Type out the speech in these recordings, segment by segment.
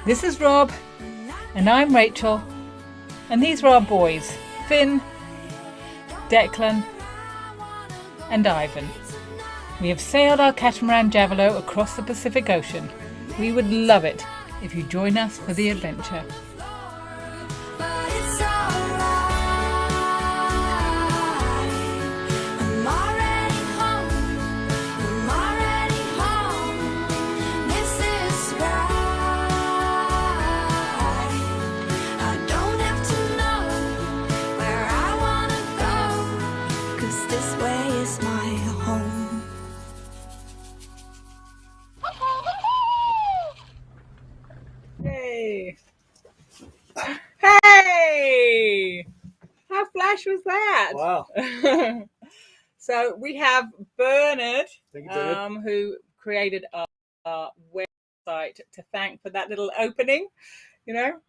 This is Rob, and I'm Rachel, and these are our boys, Finn, Declan, and Ivan. We have sailed our catamaran Javelot across the Pacific Ocean. We would love it if you join us for the adventure. Hey! How flash was that? Wow. So we have Bernard, Thank you, Bernard. who created our website to thank for that little opening. You know,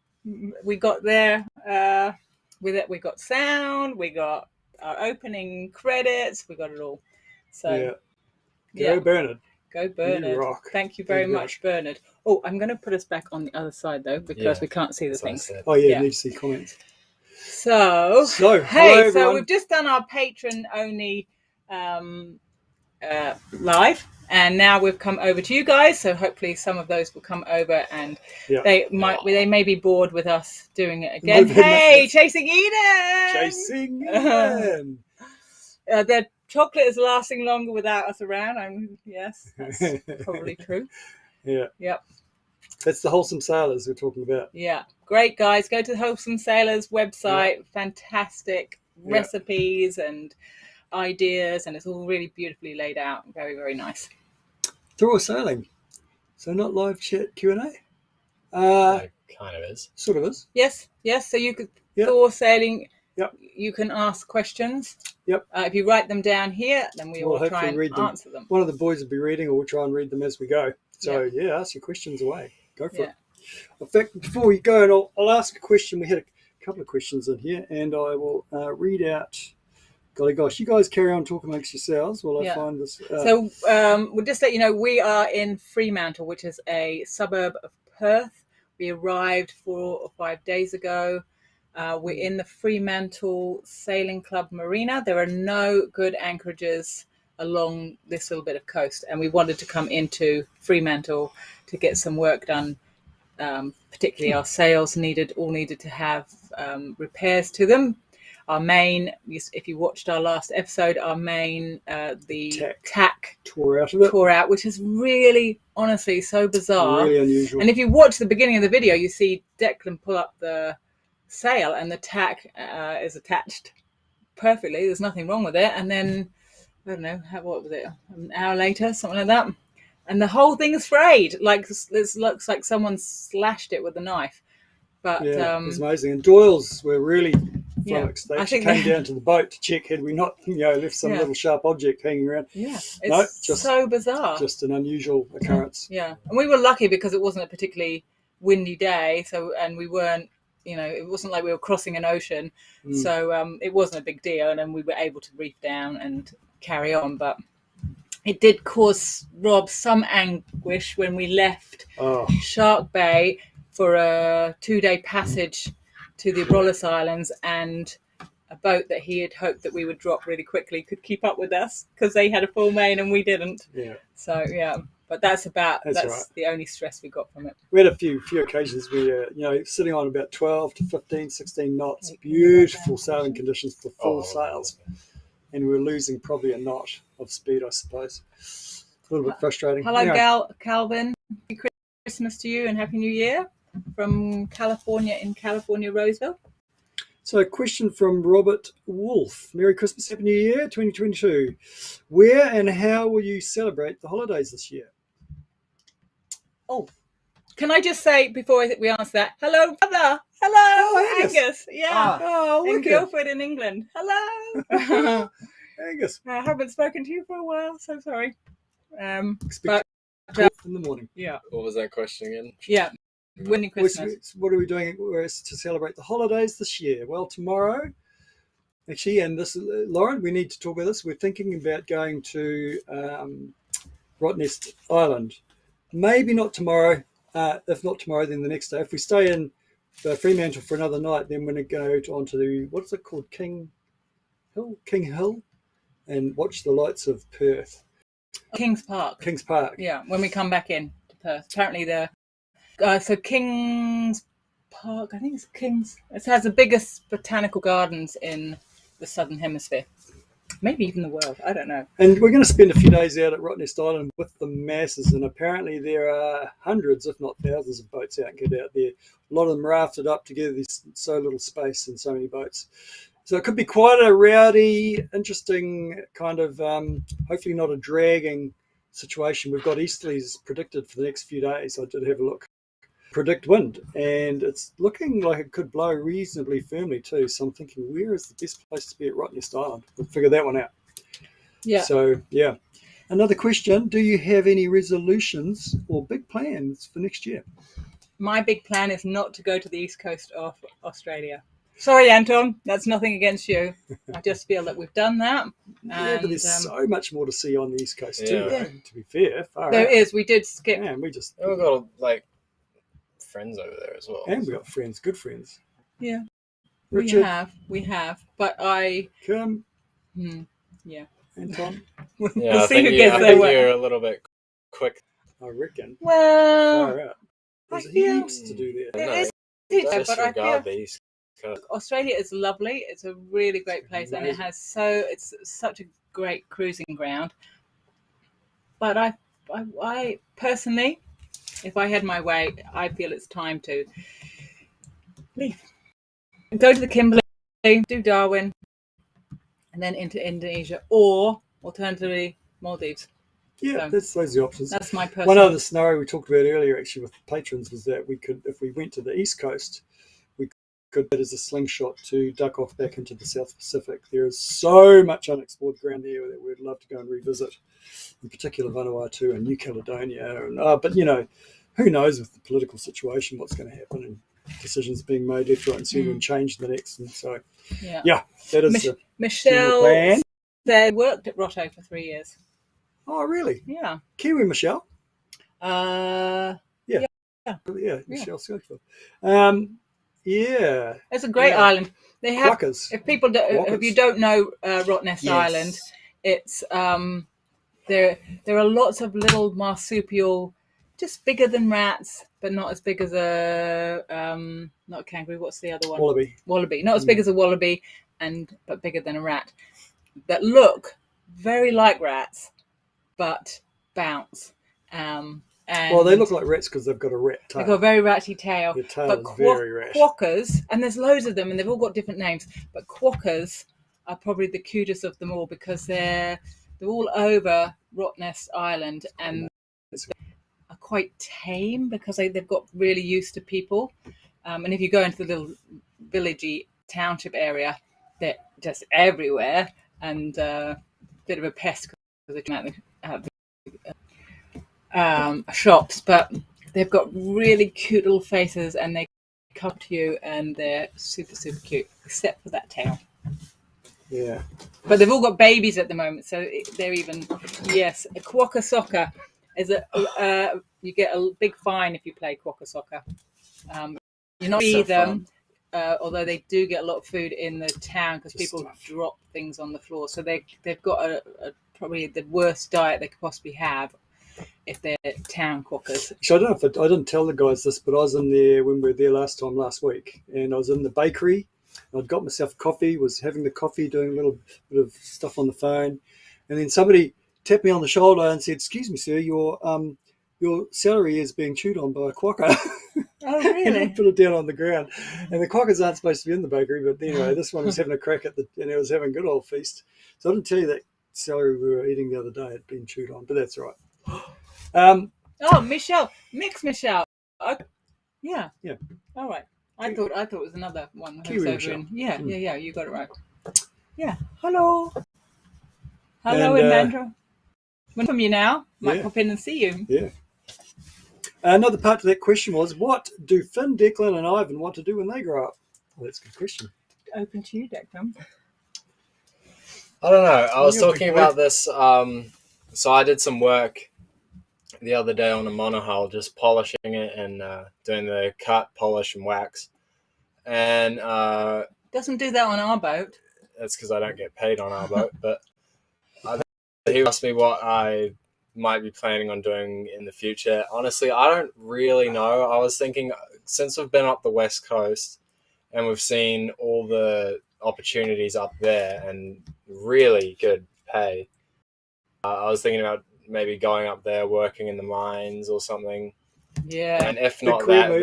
we got there with it. We got sound, we got our opening credits, we got it all. So Go Bernard. Go Bernard. You rock. Thank you very much, Bernard. Oh, I'm going to put us back on the other side though, because we can't see the things. Oh yeah, you need to see comments. So hey, so we've just done our Patron only live, and now we've come over to you guys. So hopefully some of those will come over, and they may be bored with us doing it again. Hey, Chasing Eden! Chasing Eden! The chocolate is lasting longer without us around. Yes, that's probably true. Yeah. Yep. That's the Wholesome Sailors we're talking about. Yeah. Great, guys. Go to the Wholesome Sailors website. Fantastic recipes and ideas, and it's all really beautifully laid out. Very, very nice. Through sailing. So not live chat Q&A? Kind of is. Sort of is. Yes. So you could, Thor sailing, you can ask questions. Yep. If you write them down here, then we will try and answer them. One of the boys will be reading, or we'll try and read them as we go. So, ask your questions away. Go for it. In fact, before we go, I'll ask a question. We had a couple of questions in here, and I will read out. Golly gosh, you guys carry on talking amongst yourselves while I find this. So we'll just let you know, we are in Fremantle, which is a suburb of Perth. We arrived 4 or 5 days ago. We're in the Fremantle Sailing Club Marina. There are no good anchorages along this little bit of coast, and we wanted to come into Fremantle to get some work done. Particularly our sails needed to have repairs to them. Our main, if you watched our last episode, our main the tack tore out, which is really, honestly, so bizarre. Really unusual. And if you watch the beginning of the video, you see Declan pull up the sail, and the tack is attached perfectly. There's nothing wrong with it. And then I don't know, what was it? An hour later, something like that. And the whole thing is frayed. Like, this looks like someone slashed it with a knife. But it was amazing. And Doyle's were really flummoxed. They actually came down to the boat to check had we not, left some little sharp object hanging around. Yeah, it's so bizarre. Just an unusual occurrence. Yeah, and we were lucky because it wasn't a particularly windy day. So, and we weren't, it wasn't like we were crossing an ocean. So it wasn't a big deal, and then we were able to reef down and carry on. But it did cause Rob some anguish when we left Shark Bay for a 2-day passage to the Abrolhos Islands, and a boat that he had hoped that we would drop really quickly could keep up with us because they had a full main and we didn't. Yeah. So but that's the only stress we got from it. We had a few occasions where sitting on about 12 to 15, 16 knots, beautiful sailing conditions for full sails, and we were losing probably a knot of speed, I suppose. A little bit frustrating. Hello, Calvin. Happy Christmas to you and Happy New Year from California, Roseville. So a question from Robert Wolf. Merry Christmas, Happy New Year 2022. Where and how will you celebrate the holidays this year? Oh, can I just say before we answer that, hello, brother. Hello, Angus. Yeah. In Guildford in England. Hello. Angus. I haven't spoken to you for a while, so sorry. Expect in the morning. Yeah. What was that question again? Yeah. Winning Christmas. What are we doing to celebrate the holidays this year? Well, tomorrow, actually, and this, Lauren, we need to talk about this. We're thinking about going to Rottnest Island. Maybe not tomorrow. If not tomorrow, then the next day. If we stay in Fremantle for another night, then we're going to go on to what's it called, King Hill, and watch the lights of Perth. Kings Park. Kings Park. Yeah, when we come back in to Perth. Apparently so Kings Park, I think it's Kings. It has the biggest botanical gardens in the Southern Hemisphere. Maybe even the world. I don't know. And we're going to spend a few days out at Rottnest Island with the masses, and apparently there are hundreds, if not thousands, of boats out there. A lot of them rafted up together. There's so little space and so many boats. So it could be quite a rowdy, interesting kind of, hopefully not a dragging situation. We've got easterlies predicted for the next few days. I did have a look. Predict wind, and it's looking like it could blow reasonably firmly too. So I'm thinking, where is the best place to be at Rottnest Island? We'll figure that one out. Yeah. So, yeah. Another question, do you have any resolutions or big plans for next year? My big plan is not to go to the east coast of Australia. Sorry, Anton, that's nothing against you. I just feel that we've done that. Yeah, but there's so much more to see on the east coast too, Yeah. though, to be fair. There is. We did skip. Man, we just... We've got, like, friends over there as well. And we got friends, good friends. Yeah. Richard. We have. But I... Kim. Yeah. Anton. Yeah, We'll I see think, who gets I there. think you're a little bit quick. I reckon. Well... Far out. I There's feel- heaps to do there. It No, is. But I disregard feel the East Coast. Australia is lovely. It's a really great place, and it's such a great cruising ground. But I personally, if I had my way, I feel it's time to leave, go to the Kimberley, do Darwin, and then into Indonesia, or alternatively Maldives. Yeah, So, those are the options. That's my personal. One other scenario we talked about earlier, actually, with patrons, was that we could, if we went to the East Coast, we could, as a slingshot, to duck off back into the South Pacific. There is so much unexplored ground there that we'd love to go and revisit, in particular Vanuatu and New Caledonia. And, but, who knows with the political situation what's going to happen, and decisions being made left, right and centre and change the next. And so, yeah that is the Michelle plan. They worked at Rotto for 3 years. Oh, really? Yeah. Kiwi Michelle? Yeah. Michelle Schofield. Yeah. It's a great island. They have. Quackers. If you don't know Rottnest Island, it's there are lots of little marsupial, just bigger than rats, but not as big as a not a kangaroo. What's the other one? Wallaby. Not as big as a wallaby, but bigger than a rat. That look very like rats, but bounce. And they look like rats because they've got a rat tail. They've got a very ratty tail. The tail but is very rat. Quackers, and there's loads of them, and they've all got different names. But quackers are probably the cutest of them all because they're all over Rottnest Island and are quite tame because they've got really used to people. And if you go into the little villagey township area, they're just everywhere and a bit of a pest because they come out the shops. But they've got really cute little faces and they come to you and they're super, super cute, except for that tail. Yeah. But they've all got babies at the moment, so they're even... Yes, a quokka soccer is you get a big fine if you play quokka soccer. You're not see them, although they do get a lot of food in the town because people drop things on the floor. So they've got a probably the worst diet they could possibly have if they're town quokkas. So I don't know if I didn't tell the guys this, but I was in there when we were there last week, and I was in the bakery. I'd got myself coffee, was having the coffee, doing a little bit of stuff on the phone, and then somebody tapped me on the shoulder and said, "Excuse me, sir, your celery is being chewed on by a quokka." Oh, really? And I put it down on the ground. And the quokkas aren't supposed to be in the bakery, but anyway, this one was having a crack at and it was having a good old feast. So I didn't tell you that celery we were eating the other day had been chewed on, but that's all right. Michelle. Mix Michelle. Yeah. All right. I thought it was another one. Kiwi Michelle. Yeah, you got it right. Yeah. Hello, in Mandra. When from you now, might pop in and see you. Yeah. Another part to that question was, what do Finn, Declan and Ivan want to do when they grow up? Well, that's a good question. Open to you, Declan. I don't know. I was talking about this. So I did some work the other day on a monohull, just polishing it and doing the cut, polish, and wax. And Doesn't do that on our boat. that's because I don't get paid on our boat. But he asked me what I might be planning on doing in the future. Honestly, I don't really know. I was thinking, since we've been up the West Coast and we've seen all the opportunities up there and really good pay, I was thinking about maybe going up there, working in the mines or something. Yeah. And if Big not career that, move.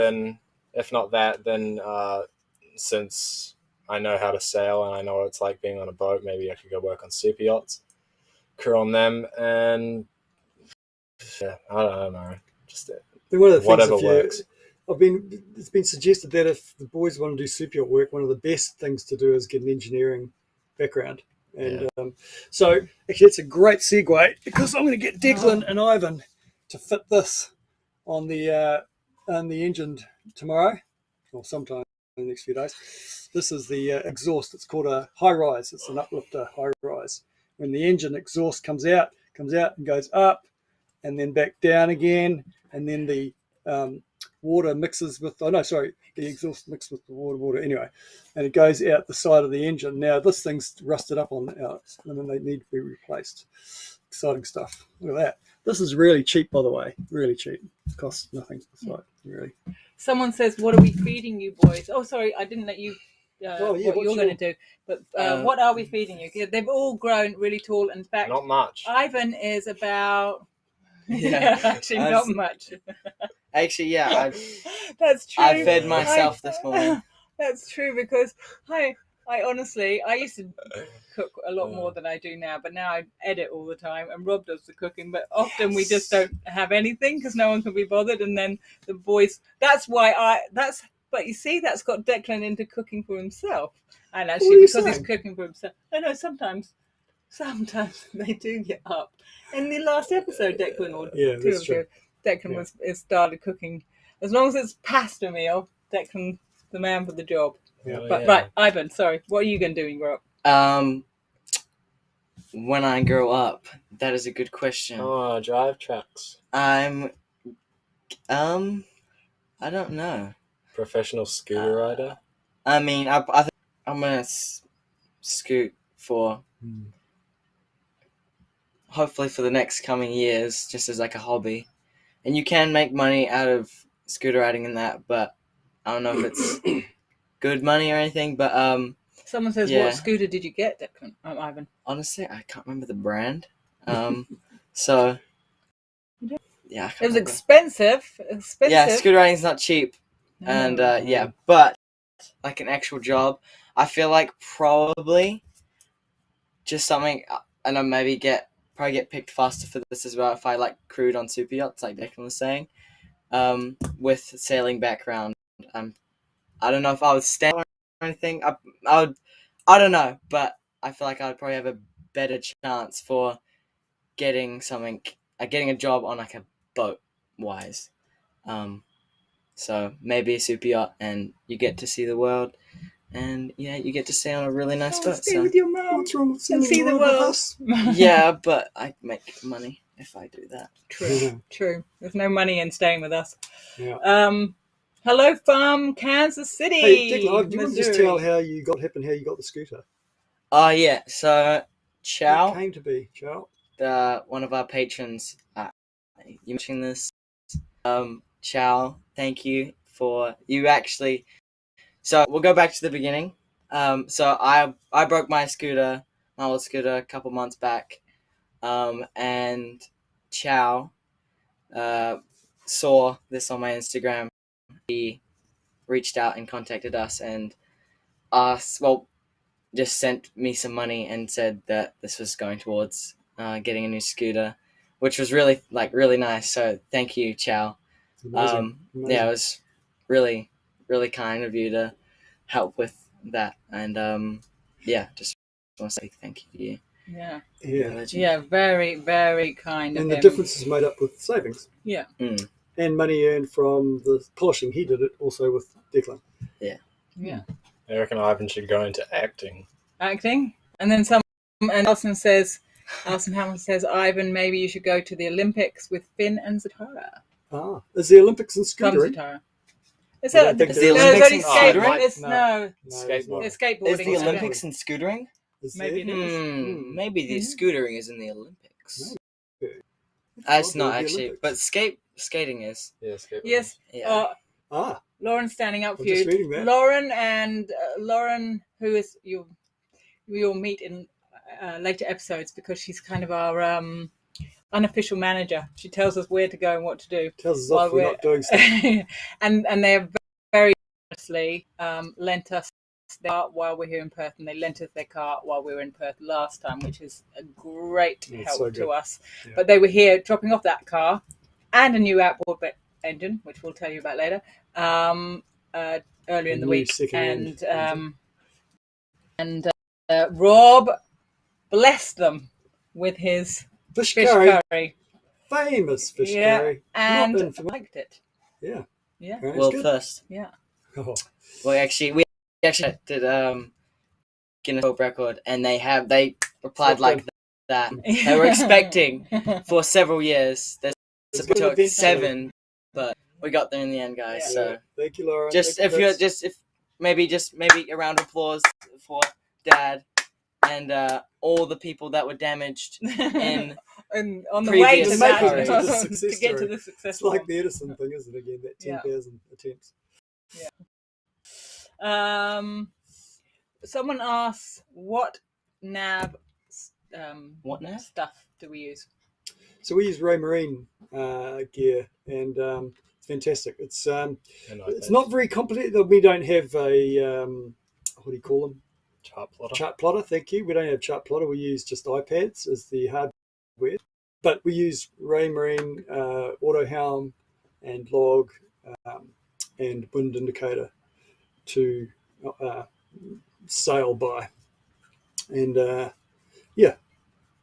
then since I know how to sail and I know what it's like being on a boat, maybe I could go work on super yachts, crew on them, and yeah, I don't know, just One of the whatever things, works. it's been suggested that if the boys want to do super yacht work, one of the best things to do is get an engineering background. And so actually it's a great segue, because I'm going to get Declan and Ivan to fit this on the engine tomorrow, or sometime in the next few days. This is the exhaust. It's called a high rise. It's an uplifter high rise. When the engine exhaust comes out and goes up and then back down again, and then the water mixes with, the exhaust mixes with the water anyway, and it goes out the side of the engine. Now this thing's rusted up on the outs, and then they need to be replaced. Exciting stuff. Look at that. This is really cheap, by the way. Really cheap. It costs nothing. It's like, really. Someone says, "What are we feeding you, boys?" Oh, sorry, I didn't let you. What you're going to do, but what are we feeding you? They've all grown really tall. In fact, Not much. Ivan is about. Yeah. Actually, not much. Actually, yeah, That's true. I fed myself this morning. That's true, because I honestly, I used to cook a lot more than I do now, but now I edit all the time and Rob does the cooking, but often we just don't have anything because no one can be bothered, and then the boys, but you see, that's got Declan into cooking for himself, and actually because he's cooking for himself. No, sometimes they do get up. In the last episode, Declan, or two of you, Declan was started cooking. As long as it's pasta meal, Declan's the man for the job. Right, Ivan, sorry, what are you going to do when you grow up? When I grow up, that is a good question. Oh, drive trucks. I don't know. Professional scooter rider. I mean, I think I'm gonna scoot for hopefully for the next coming years, just as like a hobby. And you can make money out of scooter riding and that, but I don't know if it's good money or anything. But someone says, "What scooter did you get, Declan?" Ivan. Honestly, I can't remember the brand. So yeah, it was expensive. Yeah, scooter riding's not cheap. And but like an actual job, I feel like probably just something, and I maybe probably get picked faster for this as well if I like crewed on super yachts, like Declan was saying, with sailing background. I don't know if I would stand or anything. I don't know, but I feel like I would probably have a better chance for getting a job on like a boat wise. So maybe a super yacht, and you get to see the world, and you get to sail on a really nice boat. Stay with your mum. What's wrong with and see the world? Yeah, but I make money if I do that. True. There's no money in staying with us. Yeah. Hello from Kansas City. Hey, Declan, do you want to just tell how you got the scooter? Oh yeah, so Chow. It came to be Chow. One of our patrons. You mentioned this. Chow, thank you for you actually. So we'll go back to the beginning. So I broke my old scooter a couple months back, and Chow saw this on my Instagram. He reached out and contacted us and just sent me some money and said that this was going towards getting a new scooter, which was really nice. So thank you, Chow. Amazing. Yeah, it was really, really kind of you to help with that, and just want to say thank you. Yeah, very, very kind of him. And the difference is made up with savings. Yeah. And money earned from the polishing. He did it also with Declan. Yeah. I reckon Ivan should go into acting. And then and Nelson says Alison Hamilton says, Ivan, maybe you should go to the Olympics with Finn and Zatara. Is the Olympics in Come, scootering? Zatara. I don't think Is there the is. No, it's Olympics only in skate. scootering? No, Skateboarding. it's skateboarding. Is the so Olympics in scootering? Is Maybe there? it is. Maybe the scootering is in the Olympics. Maybe. It's Probably not the actually, Olympics. but skating is. Yeah, skateboarding. Yes. Yeah. Lauren's standing up I'm for you. just reading that. Lauren, who is you'll meet in later episodes because she's kind of our unofficial manager. She tells us where to go and what to do. Tells us while off we're not doing stuff. and they have very generously lent us their car while we're here in Perth, and they lent us their car while we were in Perth last time, which is a great help so to us. Yeah. But they were here dropping off that car and a new outboard engine, which we'll tell you about later, earlier in the week. And Rob blessed them with his Fish fish curry. curry. Famous fish Yeah, curry. and Not I infamous. liked it. Yeah. Yeah. Apparently Well, it's good. first. Yeah. Oh, We actually did Guinness World Record, and they replied like that. They were expecting for several years. This It's took good eventually. 7, but we got there in the end, guys. Yeah. So thank you, Laura. just Thank if you, you're Vince. maybe a round of applause for Dad and all the people that were damaged in and on the way to previous that, curries. It's a success to get to story. the success. It's like the Edison thing, isn't it? Again, that Yeah. 10,000 attempts. Someone asks, what nav stuff do we use? So we use Ray Marine gear, and it's fantastic. It's not very complicated. We don't have a what do you call them? Chart plotter. Thank you. We don't have chart plotter. We use just iPads as the hardware, but we use Ray Marine auto helm and log and wind indicator to sail by, and yeah.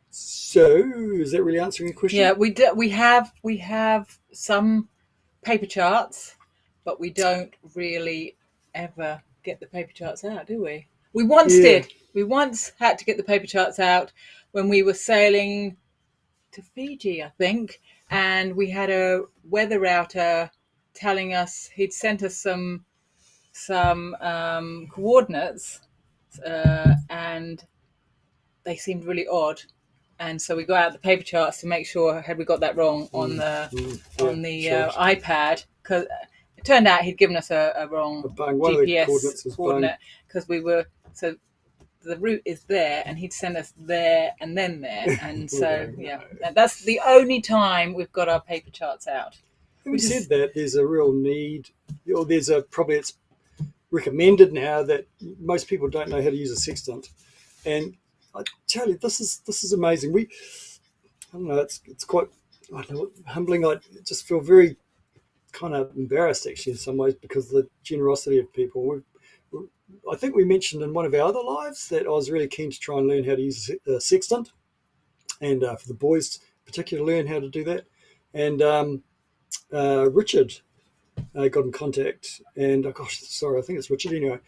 So is that really answering your question? Yeah, we have some paper charts, but we don't really ever get the paper charts out, do we? We once did. We once had to get the paper charts out when we were sailing to Fiji, I think, and we had a weather router telling us he'd sent us some coordinates, and they seemed really odd. And so we got out the paper charts to make sure had we got that wrong on the iPad, because it turned out he'd given us a wrong GPS coordinate because so the route is there and he'd send us there and then there, and so that's the only time we've got our paper charts out. Having said that, there's a real need, or probably it's recommended now that most people don't know how to use a sextant, and I tell you, this is amazing. I don't know, it's quite, I don't know, humbling. I just feel very kind of embarrassed actually in some ways because of the generosity of people. I think we mentioned in one of our other lives that I was really keen to try and learn how to use a sextant, and for the boys particularly learn how to do that. And Richard got in contact, and I think it's Richard anyway.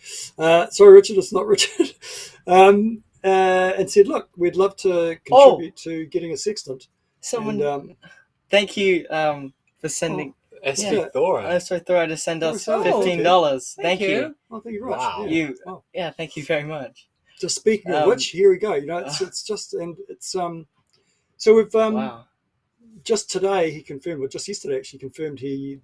Sorry, Richard, it's not Richard. And said, look, we'd love to contribute to getting a sextant. Someone, thank you for sending. Thora to send us $15. Thank you. Oh, thank you, Ross. Wow. Thank you very much. Just speaking of which, here we go. It's just, and it's so we've just today he confirmed, or just yesterday actually confirmed the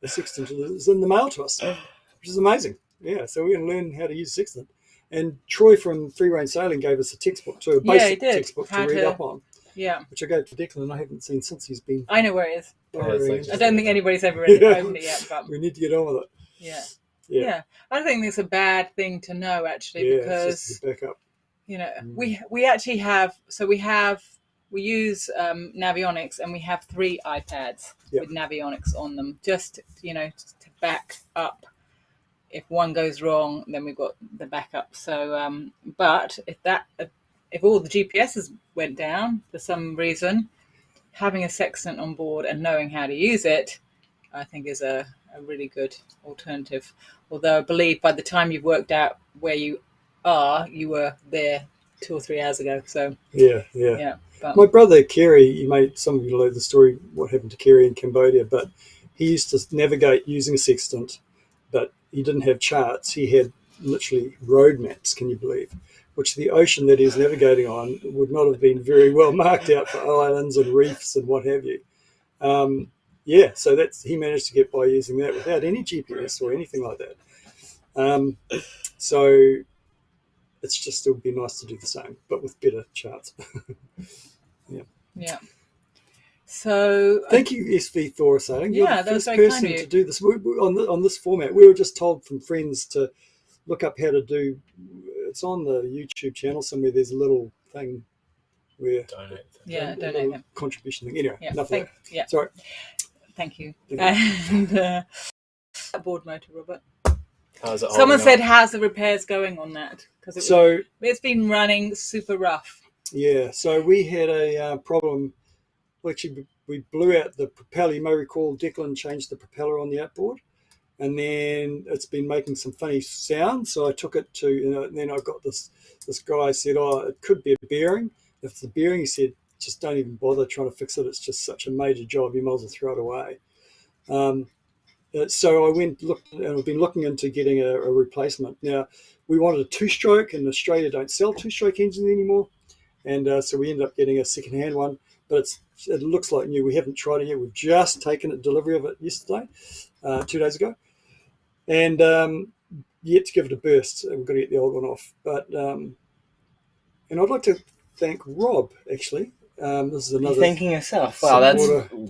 sextant is in the mail to us, which is amazing. Yeah, so we're going to learn how to use sextant. And Troy from Free Range Sailing gave us a textbook too, a basic textbook to read up on. Yeah. Which I gave to Declan and I haven't seen since he's been. I know where it is. I don't think anybody's ever opened it yet. But we need to get on with it. Yeah. I don't think it's a bad thing to know actually, because it's just back up. We actually have. So we use Navionics, and we have 3 iPads with Navionics on them, just to back up. If one goes wrong, then we've got the backup. So, but if all the GPSs went down for some reason, having a sextant on board and knowing how to use it, I think is a really good alternative. Although I believe by the time you've worked out where you are, you were there 2 or 3 hours ago. So Yeah. but My brother Kerry, some of you know the story what happened to Kerry in Cambodia, but he used to navigate using a sextant, but he didn't have charts. He had literally road maps, can you believe? Which the ocean that he was navigating on would not have been very well marked out for islands and reefs and what have you. So he managed to get by using that without any GPS or anything like that. So it's just, it would be nice to do the same, but with better charts. yeah. So thank you, SV Thorisang. You're the that was first very kind person of you. to do this on this format. We were just told from friends to look up how to do. It's on the YouTube channel somewhere. There's a little thing where Donate. donate them. Contribution thing. Anyway, enough of that. Yeah. Sorry. Thank you. Thank And board motor, Robert. How's it Someone holding said, up? "How's the repairs going on that?" Because it's been running super rough. Yeah. So we had a problem. Well, actually, we blew out the propeller. You may recall Declan changed the propeller on the outboard, and then it's been making some funny sounds. So I took it to, and then I got this guy said, "Oh, it could be a bearing. If it's a bearing," he said, "just don't even bother trying to fix it. It's just such a major job. You might as well throw it away." So I looked, and I've been looking into getting a replacement. Now, we wanted a two-stroke, and Australia don't sell two-stroke engines anymore, and so we ended up getting a second-hand one. But it looks like new. We haven't tried it yet. We've just taken delivery of it yesterday, 2 days ago, and yet to give it a burst. We've got to get the old one off. But and I'd like to thank Rob, actually. This is another. You're thanking yourself. Wow,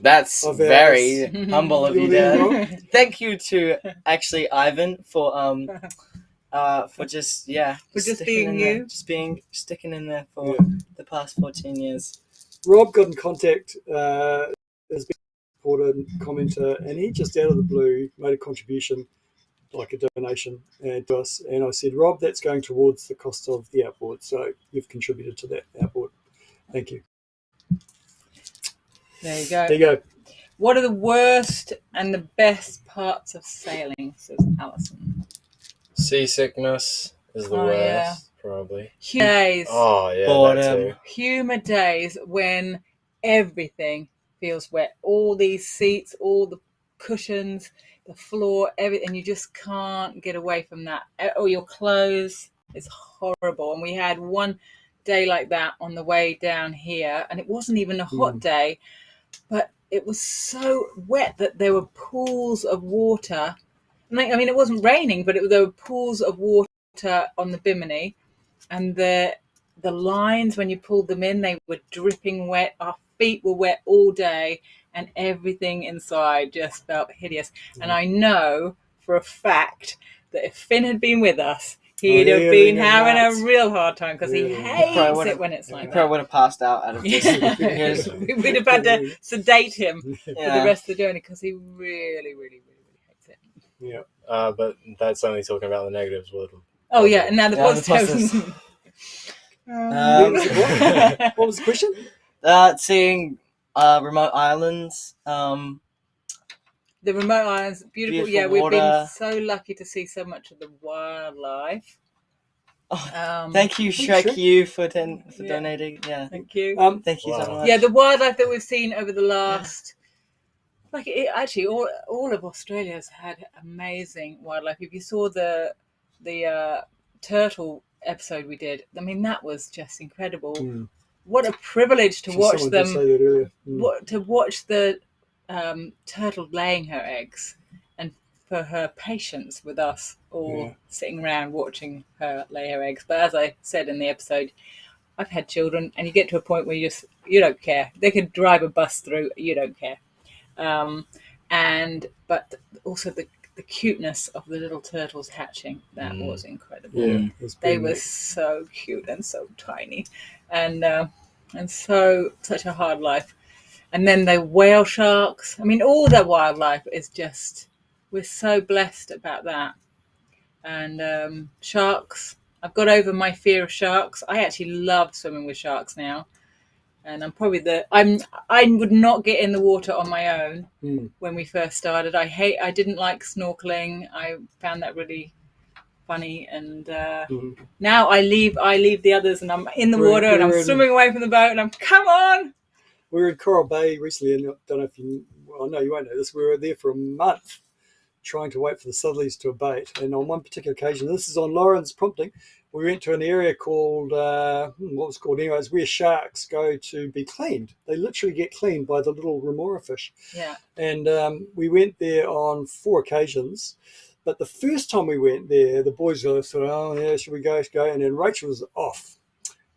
that's of very ours. humble of you, You're Dad. there, Thank you to actually Ivan for just For just sticking being in you. there, sticking in there for the past 14 years. Rob got in contact, has been a supporter and commenter, and he just out of the blue made a contribution, like a donation, to us. And I said, "Rob, that's going towards the cost of the outboard. So you've contributed to that outboard. Thank you." There you go. There you go. What are the worst and the best parts of sailing? Says Alison. Seasickness is the worst, probably. Humid days. Oh, yeah, Boredom. that too. Humid days when everything feels wet. All these seats, all the cushions, the floor, everything. You just can't get away from that. Or your clothes. It's horrible. And we had one day like that on the way down here, and it wasn't even a hot day, but it was so wet that there were pools of water. I mean, it wasn't raining, but there were pools of water on the bimini, and the lines, when you pulled them in, they were dripping wet. Our feet were wet all day, and everything inside just felt hideous. And I know for a fact that if Finn had been with us, he'd have been having a real hard time, because he hates it when it's like that. He probably would have passed out out of this. We would have had to sedate him for the rest of the journey, because he really, really, really, really hates it. Yeah. But that's only talking about the negatives. Oh, yeah, and now the positives. What was the question? Seeing remote islands. The remote islands, beautiful. Yeah, water. We've been so lucky to see so much of the wildlife. Thank you, Shrek, you for donating. Yeah, thank you. Thank you so much. Yeah, the wildlife that we've seen over the last, actually, all of Australia has had amazing wildlife. If you saw the turtle episode we did, I mean, that was just incredible. What a privilege to watch them. To watch the turtle laying her eggs, and for her patience with us all sitting around watching her lay her eggs. But as I said in the episode, I've had children, and you get to a point where you don't care. They could drive a bus through, you don't care. But also the cuteness of the little turtles hatching, that was incredible. Yeah, they were so cute and so tiny, and such a hard life. And then the whale sharks. I mean, all the wildlife is just, we're so blessed about that. And sharks, I've got over my fear of sharks. I actually love swimming with sharks now. And I'm probably I would not get in the water on my own when we first started. I didn't like snorkeling. I found that really funny. And Mhm. now I leave the others, and I'm in the water, and I'm we're in- swimming away from the boat, and I'm come on. We were in Coral Bay recently, and I don't know if you. Well, I know you won't know this. We were there for a month, trying to wait for the southerlies to abate. And on one particular occasion, this is on Lauren's prompting, we went to an area called what was it called anyways, where sharks go to be cleaned. They literally get cleaned by the little remora fish. Yeah. And we went there on 4 occasions. But the first time we went there, the boys were sort of, oh yeah, should we go? And then Rachel was off.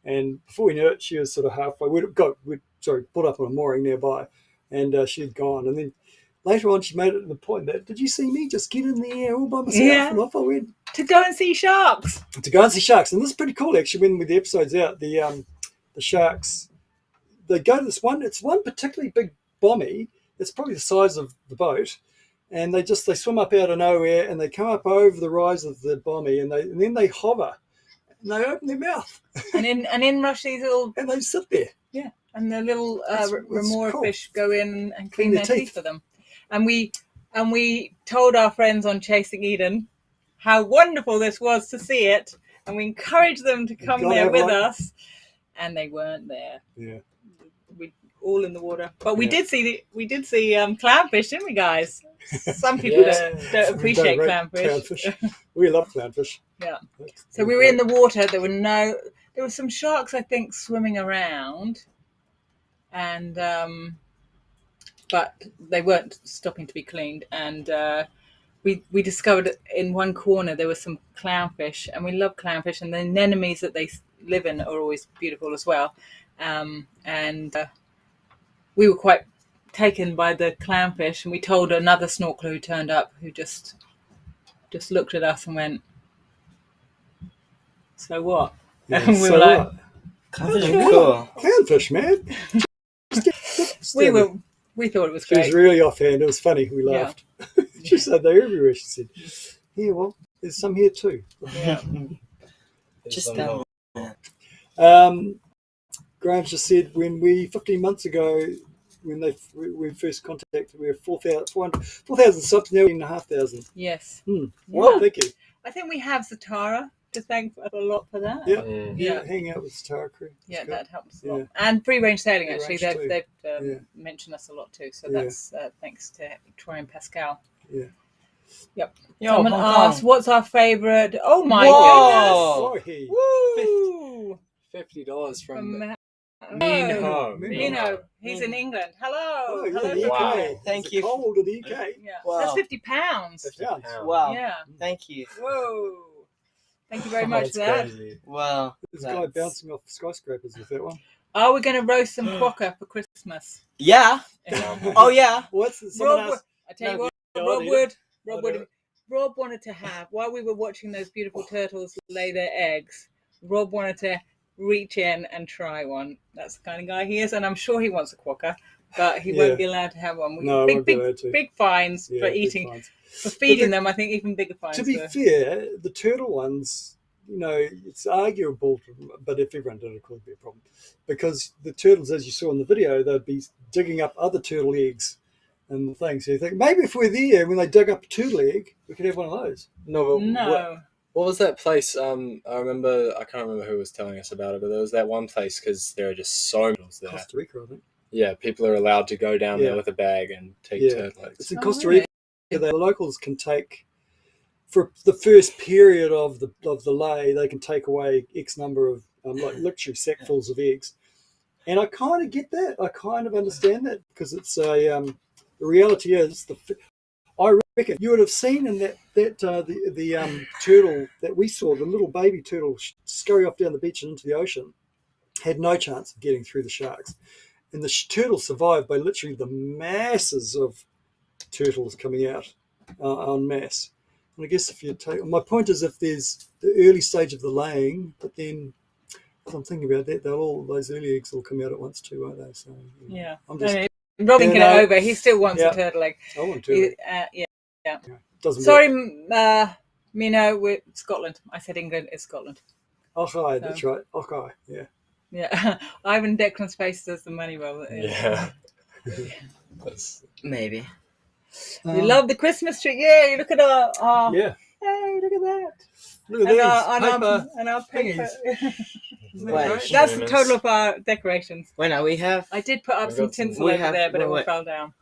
And before we knew it, she was sort of halfway. We'd put up on a mooring nearby, and she had gone. And then later on, she made it to the point that, did you see me just get in the air all by myself? Yeah. And off I went. To go and see sharks. To go and see sharks. And this is pretty cool, actually, when the episode's out. The sharks, they go to this one, it's one particularly big bommy. It's probably the size of the boat. And they swim up out of nowhere, and they come up over the rise of the bommy, and then they hover. And they open their mouth. And in rush these little... And they sit there. Yeah, and the little remora cool. fish go in and clean their their teeth for them. And we told our friends on Chasing Eden how wonderful this was to see it, and we encouraged them to come there with us, and they weren't there. Yeah. We all in the water, but we did see clownfish, didn't we, guys? Some people don't appreciate clownfish. We love clownfish. Yeah. So we were in the water. There were some sharks, I think, swimming around, and but they weren't stopping to be cleaned. And we discovered in one corner there were some clownfish, and we love clownfish, and the anemones that they live in are always beautiful as well. And we were quite taken by the clownfish, and we told another snorkeler who turned up, who just looked at us and went, "So what?" Yeah, and we were like, Clownfish are cool. Clownfish, man. we thought it was She great. was really offhand. It was funny. We laughed. She said they're everywhere. She said, "Yeah, well, there's some here too." Yeah. Just down. Graham just said 15 months ago, when we first contacted, we were 4,000 subs, now 5,500. Yes. Well, thank you. I think we have Zatara to thank a lot for that. Yeah. Hang out with Star Crew. Yeah, that helps a Yeah. lot. And free range sailing, Free actually, range they've mentioned us a lot too. So that's thanks to Troy and Pascal. Yeah. Yep. Yo, Someone Hong Kong. asked, "What's our favourite?" Oh my Whoa. goodness! Oh, Woo! $50 from Mino. Mino. He's in England. Hello. yeah, Hello. the Wow. UK. Thank It's you. cold in the UK. Yeah. Wow. That's £50. Wow. Yeah. Thank you. Whoa. Thank you very much for That's that. crazy. Wow. There's a guy bouncing off skyscrapers with that one. Are we going to roast some quokka for Christmas? Yeah. Oh yeah. What's someone Rob, else? I tell you No, what, yeah, Rob wanted to have, while we were watching those beautiful turtles lay their eggs, Rob wanted to reach in and try one. That's the kind of guy he is, and I'm sure he wants a quokka, but he won't be allowed to have one. No, I won't be allowed to. Big fines for big eating. fines. For feeding them, I think even bigger fines. To be fair, the turtle ones, it's arguable, but if everyone did it, it could be a problem. Because the turtles, as you saw in the video, they'd be digging up other turtle eggs and the things. So you think, maybe if we're there, when they dig up a turtle egg, we could have one of those. No, but No. what was that place? I can't remember who was telling us about it, but there was that one place because there are just so many turtles there. Costa Rica, I think. Yeah, people are allowed to go down there with a bag and take turtle eggs. It's in Costa Rica. The locals can take, for the first period of the lay, they can take away X number of like literally sackfuls of eggs, and I kind of get that. I kind of understand that because it's a the reality is I reckon you would have seen in that the turtle that we saw, the little baby turtle scurry off down the beach and into the ocean, had no chance of getting through the sharks, and the turtle survived by literally the masses of turtles coming out en masse. And I guess if you take, my point is, if there's the early stage of the laying, but then as I'm thinking about that, those early eggs will come out at once too, won't they? So Yeah. I'm just, Robin can get over. He still wants Yeah. a turtle egg. I want to. Yeah. Doesn't Sorry, work. Mino, we're Scotland. I said England is Scotland. Okay, that's right. Okay, yeah. Yeah. Ivan Declan's face does the money roll. Yeah. Maybe. We love the Christmas tree. Yay, look at our Yeah. hey, look at that. Look at these and our paper. Wait, That's the total of our decorations. Wait, no, we have I did put up We some got some- tinsel we over have- there, but it all wait. fell down.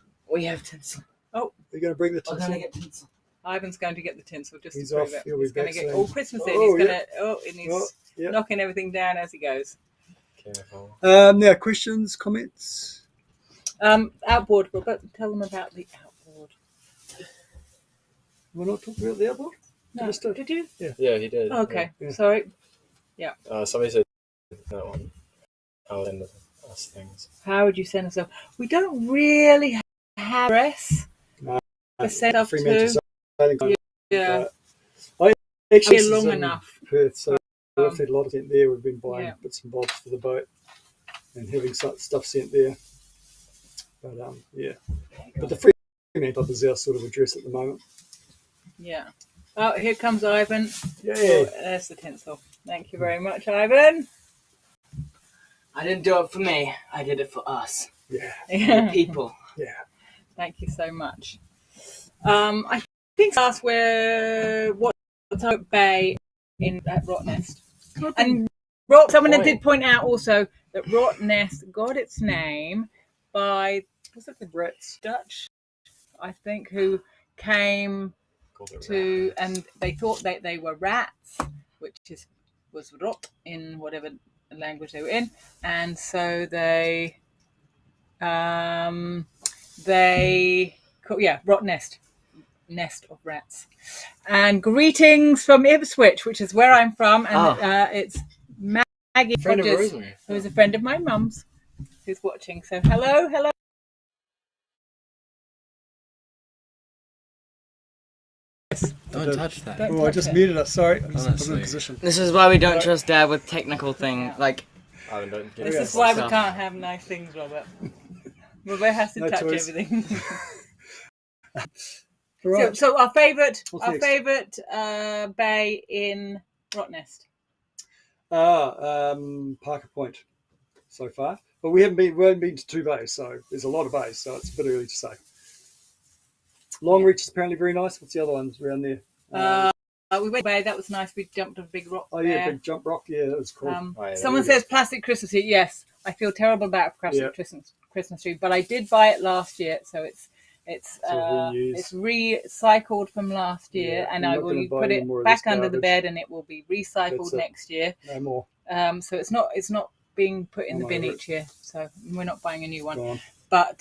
tinsel. You're going to bring the I'm tinsel. gonna get tinsel. Ivan's going to get the tinsel just He's to prove off. it. He'll be He's going to back get soon. all Christmas in. Oh, He's yeah. and he's Oh, yeah. knocking everything down as he goes. Careful. Now, questions, comments? Outboard. We'll tell them about the outboard. We're not talking about the outboard? No, Just a- did you? Yeah, he did. Oh, okay, Yeah. sorry. Somebody said that one. I'll end us things. How would you send us off? We don't really have dress to send off Fremantle to. Sailing Club. Yeah, I actually we're this long is in enough. Perth, so we've had a lot of sent there. We've been buying Yeah. bits and bobs for the boat and having stuff sent there. But yeah, but the Fremantle is our sort of address at the moment. Yeah. Oh, here comes Ivan. Yeah. Oh, there's the tinsel. Thank you very much, Ivan. I didn't do it for me. I did it for us, Yeah. the people. Yeah. Thank you so much. I think asked what's our bay at Rottnest. And someone did point out also that Rottnest got its name by, was it the Rats. Dutch, I think, who came Called it to, rats. and they thought that they were rats, which was rot in whatever language they were in, and so they Rottnest, nest of rats. And greetings from Ipswich, which is where I'm from, and it's Maggie Friend of Rogers, Rosemary. who is a friend of my mum's, who's watching. So hello. Don't touch that. Don't Oh, I touch just it. muted us. Sorry. I'm Honestly. in position. This is why we don't trust Dad with technical things. Like, I don't get This it. is why we Stuff. can't have nice things, Robert. Robert has to No touch choice. everything. Right. So our favourite What's next? bay in Rottnest. Parker Point so far, but we haven't been to 2 bays, so there's a lot of bays, so it's a bit early to say. Longreach is apparently very nice. What's the other ones around there? We went bay. That was nice. We jumped on a big rock Oh yeah, there. Big Jump Rock. Yeah, that was cool. Oh, yeah, Someone there we says plastic Christmas tree. Yes, I feel terrible about a plastic Yeah. Christmas tree, but I did buy it last year, so it's reused. recycled from last year, Yeah, and I'm I not will gonna buy put any it more of back this under the garbage. bed, and it will be recycled That's it. next year. No more. So it's not being put in I'm the bin over it. each year. So we're not buying a new one. Gone. But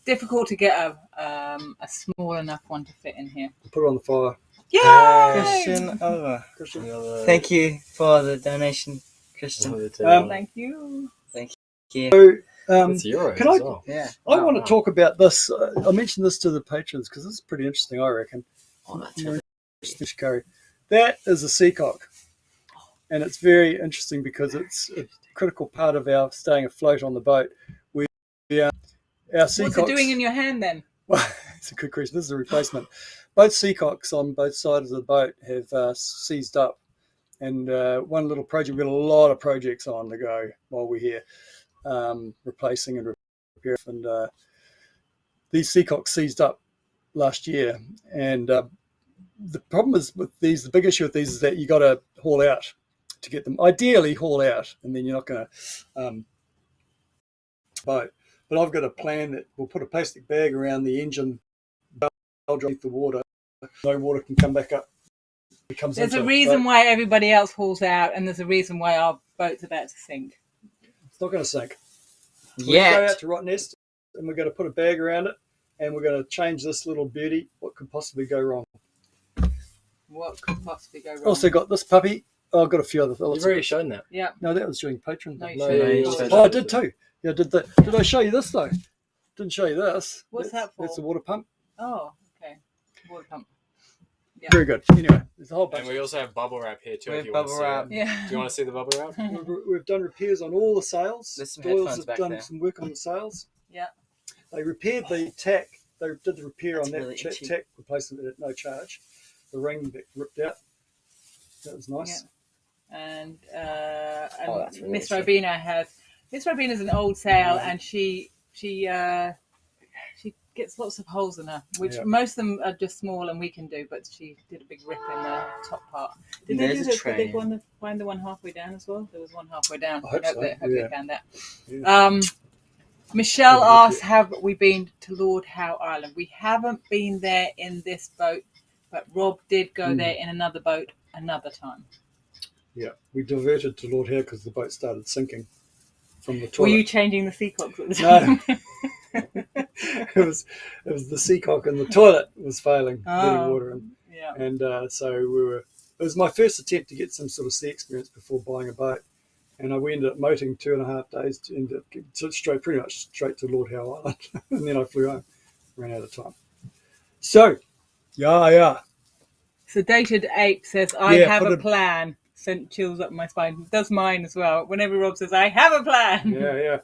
difficult to get a small enough one to fit in here. Put it on the fire. Yay! Christian over. Christian. Another- Thank you for the donation, Christian. another two. Thank you. So, It's euros can I- as well. Yeah. I Wow, want to wow. talk about this. I mentioned this to the patrons because this is pretty interesting, I reckon. Oh, that's More really fish curry. That is a seacock, and it's very interesting because it's a critical part of our staying afloat on the boat. Our seacocks. What's it doing in your hand then? Well, it's a good question. This is a replacement. Both seacocks on both sides of the boat have seized up, and one little project. We've got a lot of projects on the go while we're here, replacing and repairing. And these seacocks seized up last year, and the problem is with these. The big issue with these is that you got to haul out to get them. Ideally, haul out, and then you're not going to boat. But I've got a plan that we'll put a plastic bag around the engine, I'll drink the water, no water can come back up. It comes There's into a it. reason But why everybody else hauls out, and there's a reason why our boat's about to sink. it's not going to sink. We're going to go Yet. out to Rottnest, and we're going to put a bag around it, and we're going to change this little beauty. What could possibly go wrong? What could possibly go wrong? Also got this puppy. Oh, I've got a few other. You've already shown that. Yeah. No, that was during Patron. No, you No, shouldn't. you No, showed Oh, I that. did too. Yeah, did I show you this though? Didn't show you this. What's that for? That's a water pump. Oh, okay. Water pump. Yeah. Very good. Anyway, there's a whole bunch. And we also have bubble wrap here too. We If have you want to bubble see wrap. it. Yeah. Do you want to see the bubble wrap? We've done repairs on all the sails. There's some Doyle's headphones have back done there. some work on the sails. Yeah. They repaired the tack. They did the repair That's on that really itchy. tack replacement at no charge. The ring that ripped out. That was nice. And Oh, that's really Miss interesting. Robina has. Miss Robina's an old sail, and she she gets lots of holes in her, which Yeah. most of them are just small and we can do, but she did a big rip in the top part. Did they There's do a that? Did they train. find the one halfway down as well? There was one halfway down. I hope so, They yeah. found that. Yeah. Michelle Yeah, asks, have we been to Lord Howe Island? We haven't been there in this boat, but Rob did go there in another boat another time. Yeah, we diverted to Lord Howe because the boat started sinking from the Were toilet. you changing the seacocks at the time? No. it was the Seacock in the toilet was failing, letting water in. Yeah. And so it was my first attempt to get some sort of sea experience before buying a boat. And we ended up motoring 2.5 days to end up pretty much straight to Lord Howe Island. And then I flew home, ran out of time. So, yeah. Sedated Ape says, I Yeah, have put a a- plan. Sent chills up my spine. Does mine as well. Whenever Rob says, I have a plan. Yeah.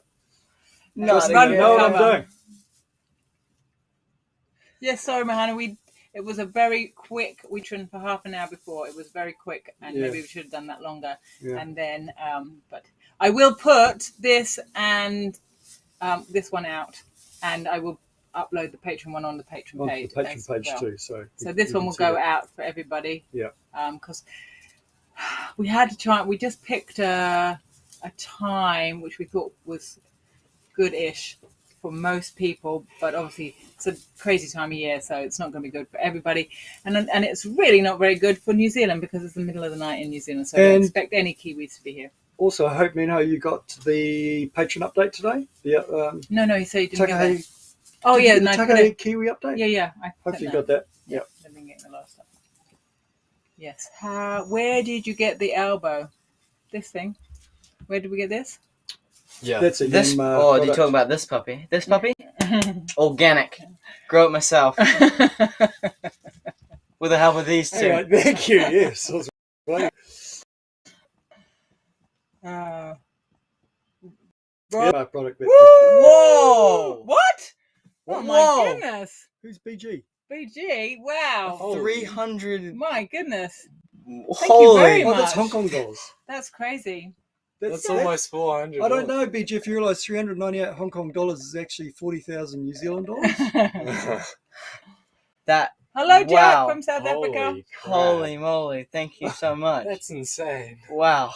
No, Trust me, run I know for what I'm cover. doing. Yes, sorry, Mahana. It was a very quick. We trimmed for half an hour before. It was very quick, and Yeah. maybe we should have done that longer. Yeah. And then, but I will put this and this one out, and I will upload the Patron one on the Patron On page. the Patron as page well. too. So This you one can will see go that. out for everybody. Yeah. Because we had to try. We just picked a time which we thought was good-ish for most people, but obviously it's a crazy time of year, so it's not going to be good for everybody. And it's really not very good for New Zealand because it's the middle of the night in New Zealand, so I don't expect any Kiwis to be here. Also, I hope, Mino, you got the Patron update today. Yeah. No, he said he didn't get Takahei. that. Oh, yeah, the no, Takahei Kiwi update. Yeah. Hopefully you got that. Yeah. I didn't get the last one. Yes. Where did you get the elbow? This thing. Where did we get this? Yeah. That's a This. Yum, Oh, do you product. talk about this puppy? This puppy? Organic. Grow it myself with the help of these two. Anyway, thank you. Yes. I was waiting. Yeah, product that. Whoa! What? Oh my Whoa. goodness. Who's BG? BG, wow. Oh. 300. My goodness. Holy. very Oh, that's much. Hong Kong dollars. That's crazy. That's almost 400. I don't know, BG, if you realise 398 Hong Kong dollars is actually 40,000 New Zealand dollars. That. Hello, Jack Wow. from South Africa. Holy moly. Thank you so much. That's insane. Wow.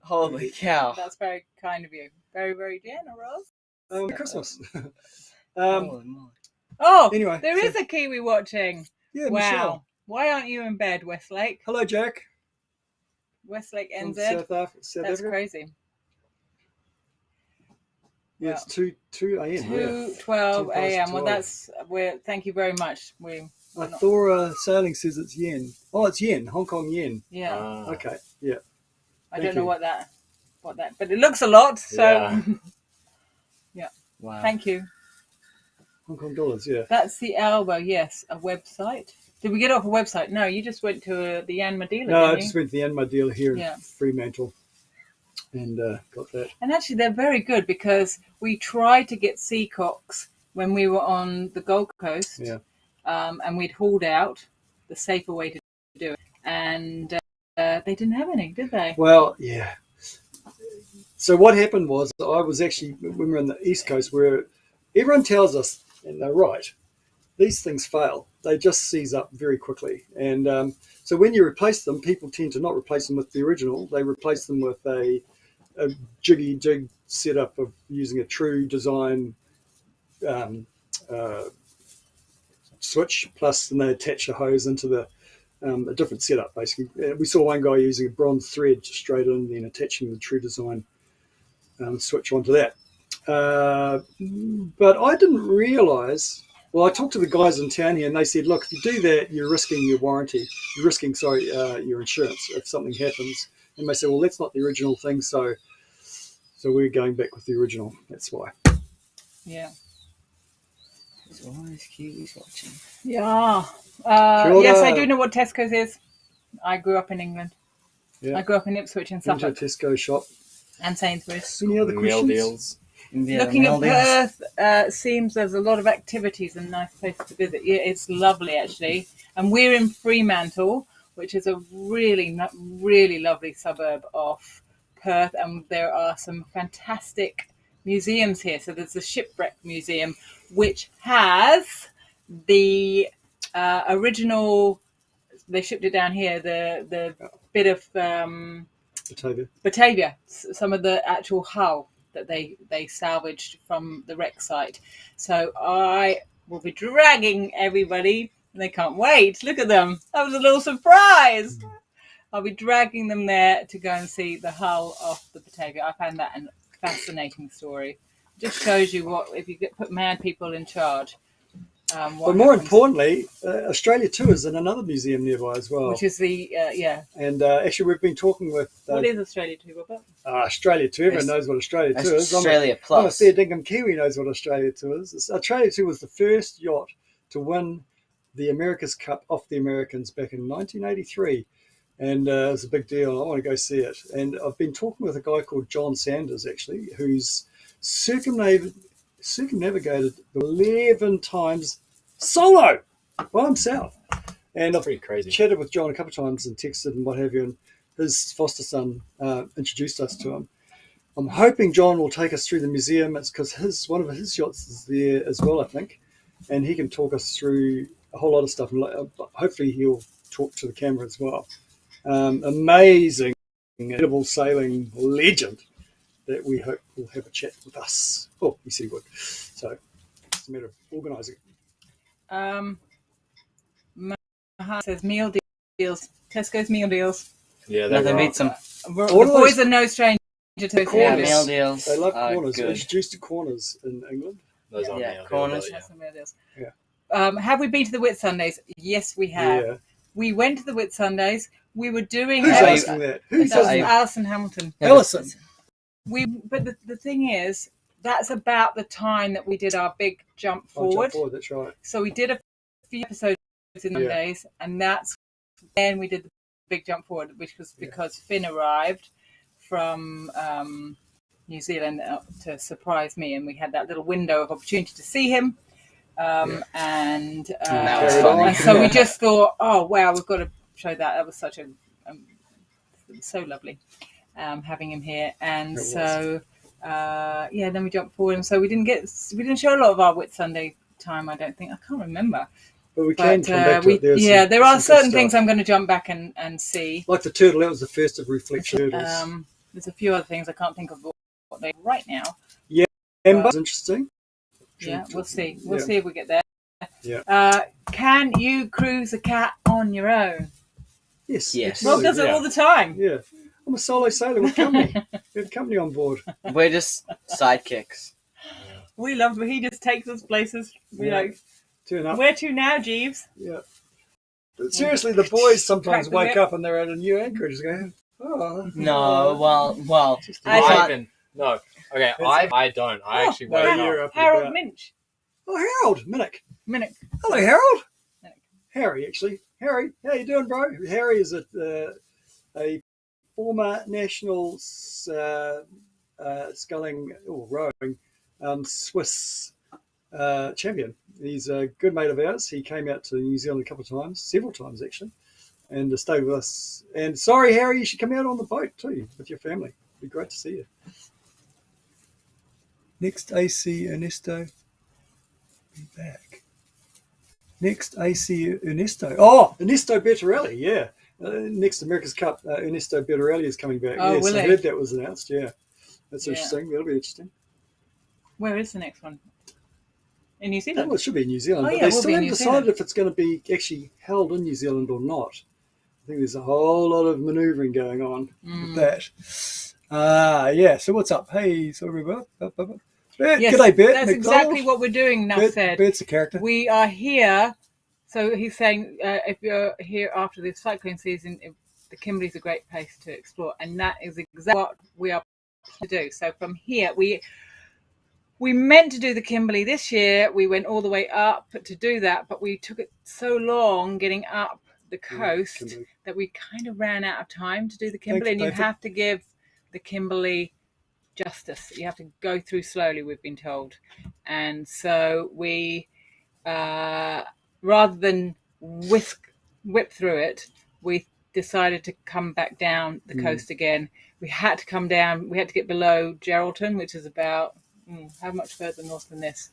Holy cow. That's very kind of you. Very, very generous. Christmas. Holy moly. Oh, Anyway, there so- is a Kiwi watching. Yeah, Wow. Michelle. Why aren't you in bed, Westlake? Hello, Jack. Westlake From NZ. South That's Africa. crazy. Yeah, it's 2 a.m. Yeah. 2:12 a.m. Well, 12. thank you very much. We're not, Thora Sailing says it's yen. Oh, it's yen, Hong Kong yen. yeah. Okay, yeah. I thank don't know you. what that, but it looks a lot. So Yeah. Wow. thank you. Hong Kong dollars, yeah. That's the elbow. Yes, a website. Did we get off a website? No, you just went to the Yanma dealer. No, I didn't just you? went to the Yanma dealer here Yeah. in Fremantle and got that. And actually, they're very good because we tried to get seacocks when we were on the Gold Coast, Yeah. and we'd hauled out the safer way to do it, and they didn't have any, did they? Well, yeah. So what happened was I was actually, when we were on the East Coast, where everyone tells us, and they're right, these things fail. They just seize up very quickly. And so when you replace them, people tend to not replace them with the original. They replace them with a jiggy jig setup of using a true design switch, plus then they attach a hose into the a different setup, basically. We saw one guy using a bronze thread straight in and then attaching the true design switch onto that. But I didn't realise. Well, I talked to the guys in town here, and they said, "Look, if you do that, you're risking your warranty. You're risking, your insurance if something happens." And they said, "Well, that's not the original thing, so we're going back with the original. That's why." Yeah. There's always Kiwis watching. Yeah. Kia ora. Yes, I do know what Tesco's is. I grew up in England. Yeah. I grew up in Ipswich and Into a Suffolk Tesco shop. and Sainsbury's. Any other Meal questions? deals. Yeah, Looking at Maldives. Perth, seems there's a lot of activities and nice places to visit. Yeah, it's lovely actually. And we're in Fremantle, which is a really, really lovely suburb of Perth. And there are some fantastic museums here. So there's the Shipwreck Museum, which has the original. They shipped it down here. The bit of Batavia, some of the actual hull that they salvaged from the wreck site. So I will be dragging everybody. They can't wait. Look at them. That was a little surprise. I'll be dragging them there to go and see the hull of the Batavia. I found that a fascinating story. It just shows you what if you put mad people in charge. But more importantly, Australia Tours in another museum nearby as well. Which is the, And actually, we've been talking with... what is Australia Tour, Robert? Australia Tour. Everyone knows what Australia Tour is. Australia I'm Plus. a fair dinkum Kiwi knows what Australia Tour is. Australia Tour was the first yacht to win the America's Cup off the Americans back in 1983. And it was a big deal. I want to go see it. And I've been talking with a guy called John Sanders, actually, who's circumnavigated 11 times solo by himself. And I've pretty crazy. Chatted with John a couple of times and texted and what have you, and his foster son introduced us to him. I'm hoping John will take us through the museum. It's because one of his yachts is there as well, I think, and he can talk us through a whole lot of stuff. And hopefully he'll talk to the camera as well. Amazing, incredible sailing legend that we hope will have a chat with us. Oh, he said he would. So it's a matter of organising. Mahat says meal deals. Tesco's meal deals. Yeah, Nothing beats them. The boys are no stranger to The those Yeah, corners. meal deals. They love are corners. They're good. introduced to corners in England. Those are Yeah, meal corners. deals, Meal deals. Yeah. Have we been to the Whit Sundays? Yes, we have. Yeah. We went to the Whit Sundays. We were doing. Who's Are you- asking that? Who's That was asking that? Alison Hamilton. Yeah, Alison. But the thing is, that's about the time that we did our big jump Oh, forward. jump forward, that's right. So we did a few episodes in Mondays, and that's when we did the big jump forward, which was because Finn arrived from New Zealand to surprise me, and we had that little window of opportunity to see him. And That was funny. and so we just thought, oh wow, we've got to show that. That was such so lovely having him here, and so then we jumped forward, and so we didn't show a lot of our Whit Sunday time. I don't think. I can't remember. But we can come back to it. There are some certain good things stuff. I'm going to jump back and see. Like the turtle, that was the first of reflection turtles. There's a few other things I can't think of what they are right now. Amber was interesting. Yeah, we'll see. We'll see if we get there. Yeah. Can you cruise a cat on your own? Yes. Yes. Rob absolutely. does it all the time. Yeah. I'm a solo sailor with company. We have company on board. We're just sidekicks. We love him. He just takes us places. We like, Turn up. where to now, Jeeves? Yeah. But seriously, the boys sometimes Crack the wake whip. up and they're at a new anchorage going, oh. No, well. I I can't- even no. Okay, I don't. I actually no, wake you're up. up and Harold about. Minch. Oh, Harold, Minnick. Minute. Hello, Harold. Minnick. Harry, actually. Harry, how you doing, bro? Harry is a former national rowing Swiss champion. He's a good mate of ours. He came out to New Zealand a couple of times, several times actually, and stayed with us. And sorry, Harry, you should come out on the boat too with your family. It'd be great to see you. Next AC Ernesto, be back. Next AC Ernesto. Oh, Ernesto Bertarelli, yeah. Next America's Cup, Ernesto Bertarelli is coming back. Oh, yes, will I he? heard that was announced. Yeah, that's Yeah. interesting. That'll be interesting. Where is the next one? In New Zealand? Well, it should be in New Zealand, Oh, but yeah, they it will still be in haven't New decided Zealand. if it's going to be actually held in New Zealand or not. I think there's a whole lot of manoeuvring going on with that. Yeah. So what's up? Hey, sorry, Bert. Yes, G'day, Bert. that's McDonald. exactly what we're doing, Nuff said. Bert's a character. We are here. So he's saying if you're here after the cyclone season, the Kimberley's a great place to explore. And that is exactly what we are to do. So from here, we meant to do the Kimberley this year. We went all the way up to do that, but we took it so long getting up the coast Kimberley. that we kind of ran out of time to do the Kimberley. And you David. have to give the Kimberley justice. You have to go through slowly, we've been told. And so we, rather than whip through it, we decided to come back down the coast again. We had to come down. We had to get below Geraldton, which is about how much further north than this?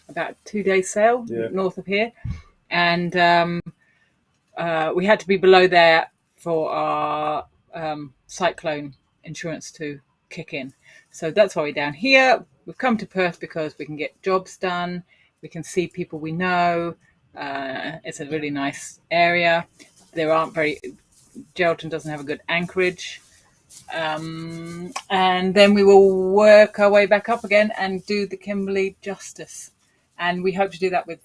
about 2 days sail north of here, and we had to be below there for our cyclone insurance to kick in. So that's why we're down here. We've come to Perth because we can get jobs done. We can see people we know. It's a really nice area. Geraldton doesn't have a good anchorage. And then we will work our way back up again and do the Kimberley justice. And we hope to do that with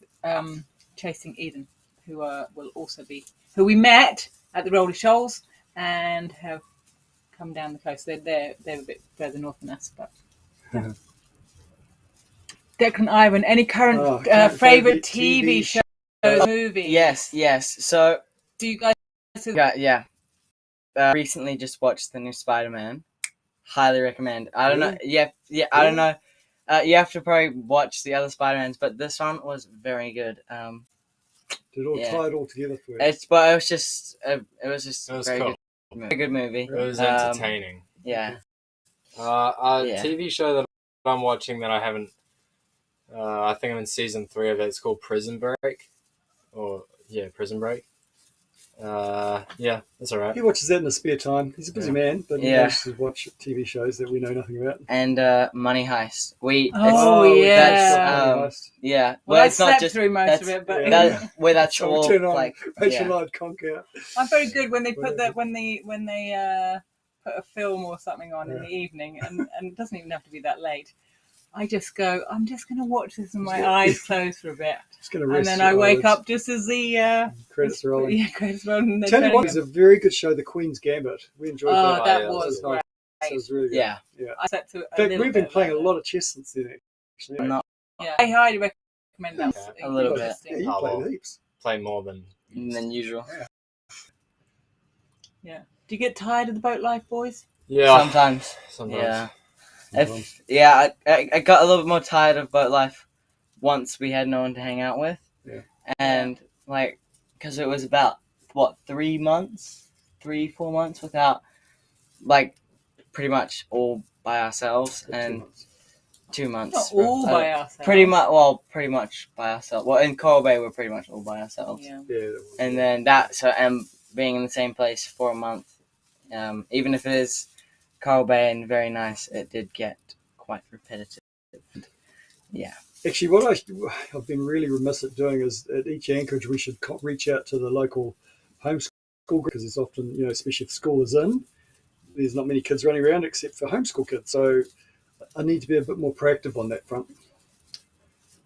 Chasing Eden, who we met at the Rolly Shoals and have come down the coast. They're a bit further north than us, but Declan, Ivan, any current favourite TV show, movie? Yes. So, do you guys? Yeah. Recently just watched the new Spider-Man. Highly recommend. I don't know. Yeah. I don't know. You have to probably watch the other Spider-Mans, but this one was very good. Did it all tie it all together for you? It was just a very cool. good movie. It was entertaining. Yeah. TV show that I'm watching that I haven't. I think I'm in season 3 of it. It's called Prison Break. Prison Break. That's all right. He watches that in his spare time. He's a busy man, but he likes to watch TV shows that we know nothing about. And Money Heist. Money Heist. Yeah. Well, I slept through most of it, but that's so all. Turn on like, Rachel Lloyd conk out. I'm very good when they put that when they put a film or something on in the evening, and it doesn't even have to be that late. I just go, I'm just going to watch this with my eyes closed for a bit. And then I wake up just as the credits are rolling. Yeah, credits rolling. Tell you what, it was a very good show, The Queen's Gambit. We enjoyed that. That was great. It was really good. Yeah. I sat to In fact, we've been playing a lot of chess since then, actually. I highly recommend that. A little bit. Yeah, you played heaps. Play more than usual. Yeah. Do you get tired of the boat life, boys? Yeah. Sometimes. Yeah. I got a little bit more tired of boat life once we had no one to hang out with. Yeah. And because it was about 4 months without pretty much all by ourselves, and 2 months. Not all by ourselves. Pretty much by ourselves. Well, in Coral Bay we're pretty much all by ourselves. Yeah. And then being in the same place for a month, even if it is Coral Bay and very nice, it did get quite repetitive. Yeah. Actually, what I've been really remiss at doing is at each anchorage we should reach out to the local homeschool group, because it's often, especially if school is in, there's not many kids running around except for homeschool kids. So I need to be a bit more proactive on that front.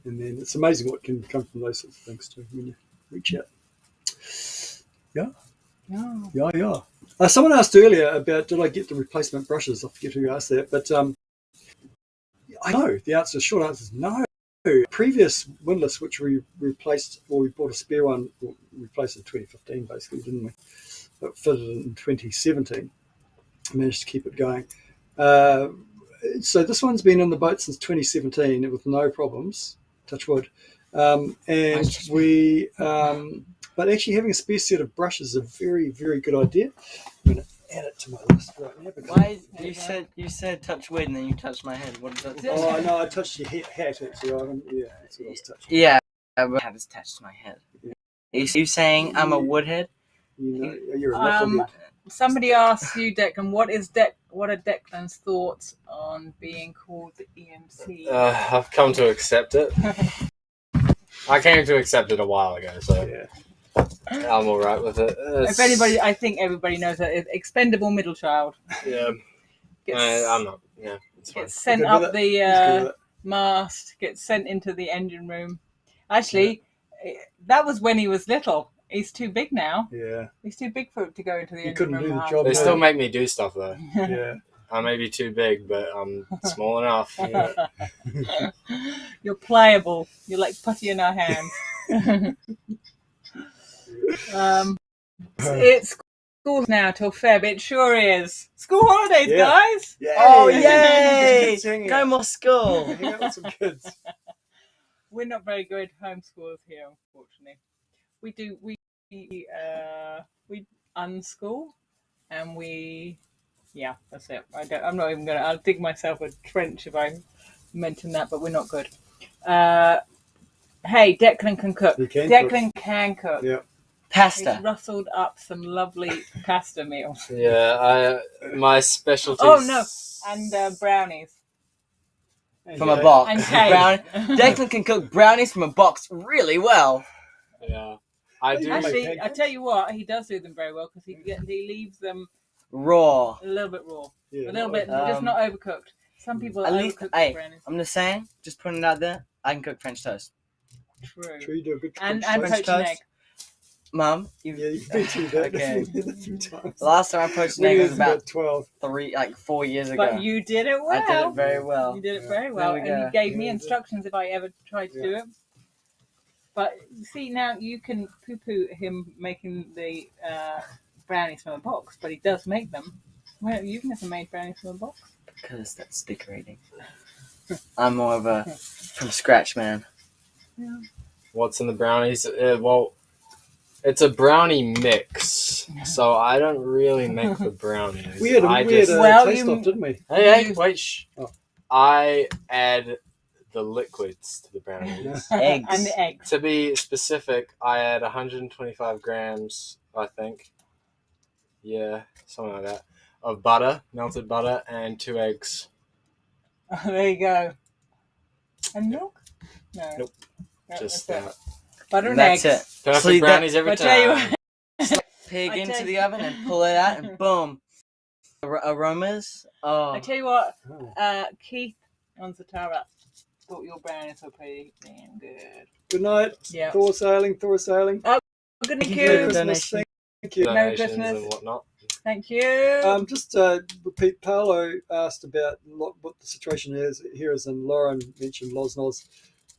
And then it's amazing what can come from those sorts of things too when you reach out. Yeah. Someone asked earlier about did I get the replacement brushes. I forget who asked that, but I know the short answer is no. Previous windlass, which we replaced, or we bought a spare one, replaced in 2015 basically, didn't we? It fitted in 2017. Managed to keep it going. So this one's been in the boat since 2017 with no problems, touch wood. But actually having a spare set of brushes is a very, very good idea. I'm going to add it to my list right now. Why you said touch wood and then you touched my head? What does that? Oh no, I touched your hat actually, Ivan. Yeah, that's what I was touching. Yeah, my hat is touched to my head. Yeah. Are you saying I'm a woodhead? You're a knucklehead. Somebody asked you, Declan, what are Declan's thoughts on being called the EMC? I've come to accept it. I came to accept it a while ago, so I'm all right with it. I think everybody knows that it's expendable middle child. Yeah, I'm not. Yeah, it's fine. Gets sent up the mast, gets sent into the engine room. Actually, that was when he was little. He's too big now. Yeah. He's too big to go into the engine couldn't room. do the job. They still make me do stuff though. Yeah. I may be too big, but I'm small enough. Yeah. You're pliable. You're like putty in our hands. It's school now till Feb. It sure is. School holidays, guys. Yay. Oh, yay! No more school. Hang out with some kids. We're not very good homeschoolers here, unfortunately. We unschool, and that's it. I'm not even I'll dig myself a trench if I mention that, but we're not good. hey, Declan can cook. He can Declan can cook. Yeah. Pasta. He's rustled up some lovely pasta meals. Yeah, my specialties. Oh no, and brownies. From a box. And cake. Declan can cook brownies from a box really well. Yeah, I do. Actually, I tell you what, he does do them very well because he leaves them Raw. a little bit raw, Yeah, a little bit, just not overcooked. Some people At least, overcook hey, brownies. I'm just saying, just putting it out there, I can cook French toast. True. Sure, you do a good And French poached toast. an egg. Mum, Yeah, you've been through that. Okay. A few times. The last time I poached an When egg he was about 12. 4 years ago. But you did it well. I did it very well. You did it Yeah. very well, There we and you go. gave me Yeah, instructions if I ever tried to do it. But see, now you can poo-poo him making the brownies from a box, but he does make them. Well, you've never made brownies from a box. Because that's decorating. I'm more of a from scratch man. Yeah. What's in the brownies? Well, it's a brownie mix, so I don't really make the brownies. We had a taste off, didn't we? Hey, wait, shh. Oh. I add the liquids to the brownies. Eggs. And the eggs. To be specific, I add 125 grams, I think. Yeah, something like that. Of butter, melted butter, and 2 eggs. There you go. And milk? No. Nope. No, Just that's it. that. Butter and That's eggs. it. Perfect See, brownies every I tell you time. what, Pig I into tell the you- oven and pull it out and boom. Aromas. Oh. I tell you what, Oh. Keith on Zatara thought your brownies were pretty damn good. Good night. Yeah. Thor sailing. Good Thank night, you. you. Christmas. Donation. Thank you. Merry Donations Christmas. and whatnot. Thank you. Just repeat, Paolo asked about what the situation is here, as in Lauren mentioned, Losnos,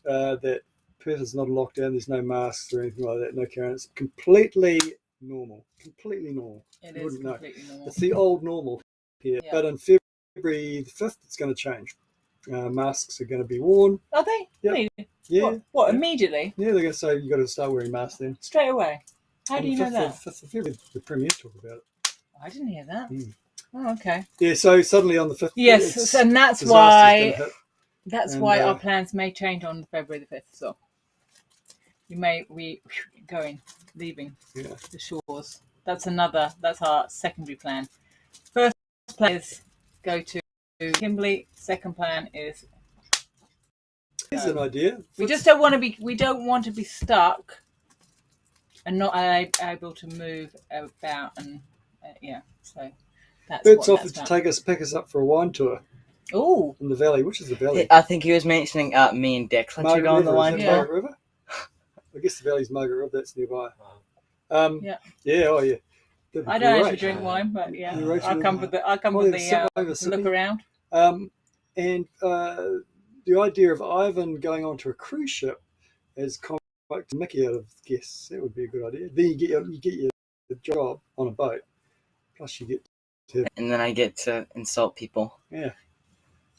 that Perth is not a lockdown, there's no masks or anything like that, no carrying. It's completely normal. Completely normal. It You is wouldn't know. completely normal. It's the old normal here. Yeah. But in February the 5th, it's going to change. Masks are going to be worn. Are they? Yep. Really? Yeah. What, Yeah. immediately? Yeah, they're going to say you've got to start wearing masks then. Straight away? How On do you the know that? 5th of February, the Premier talked about it. I didn't hear that. Mm. Oh, okay. Yeah, so suddenly on the 5th. Yes, and that's disaster's why gonna hit. that's And, why our plans may change on February the 5th. So we leaving Yeah. the shores. That's our secondary plan. First plan is go to Kimberley. Second plan is Here's an idea. we don't want to be stuck and not able to move about, and so that's Bert's what offered that's to pick us up for a wine tour Oh, in the valley. Which is the valley? I think he was mentioning me and Declan Margaret to go on the River, wine is that tour. Margaret River? I guess the valley's Margaret River. That's nearby. Yeah. Yeah. Oh, yeah. That'd be I don't great. actually drink wine, but yeah, You I'll come with the look around. And the idea of Ivan going onto a cruise ship as like to Mickey out of guests, that would be a good idea. Then you get your job on a boat, plus you get And then I get to insult people. Yeah.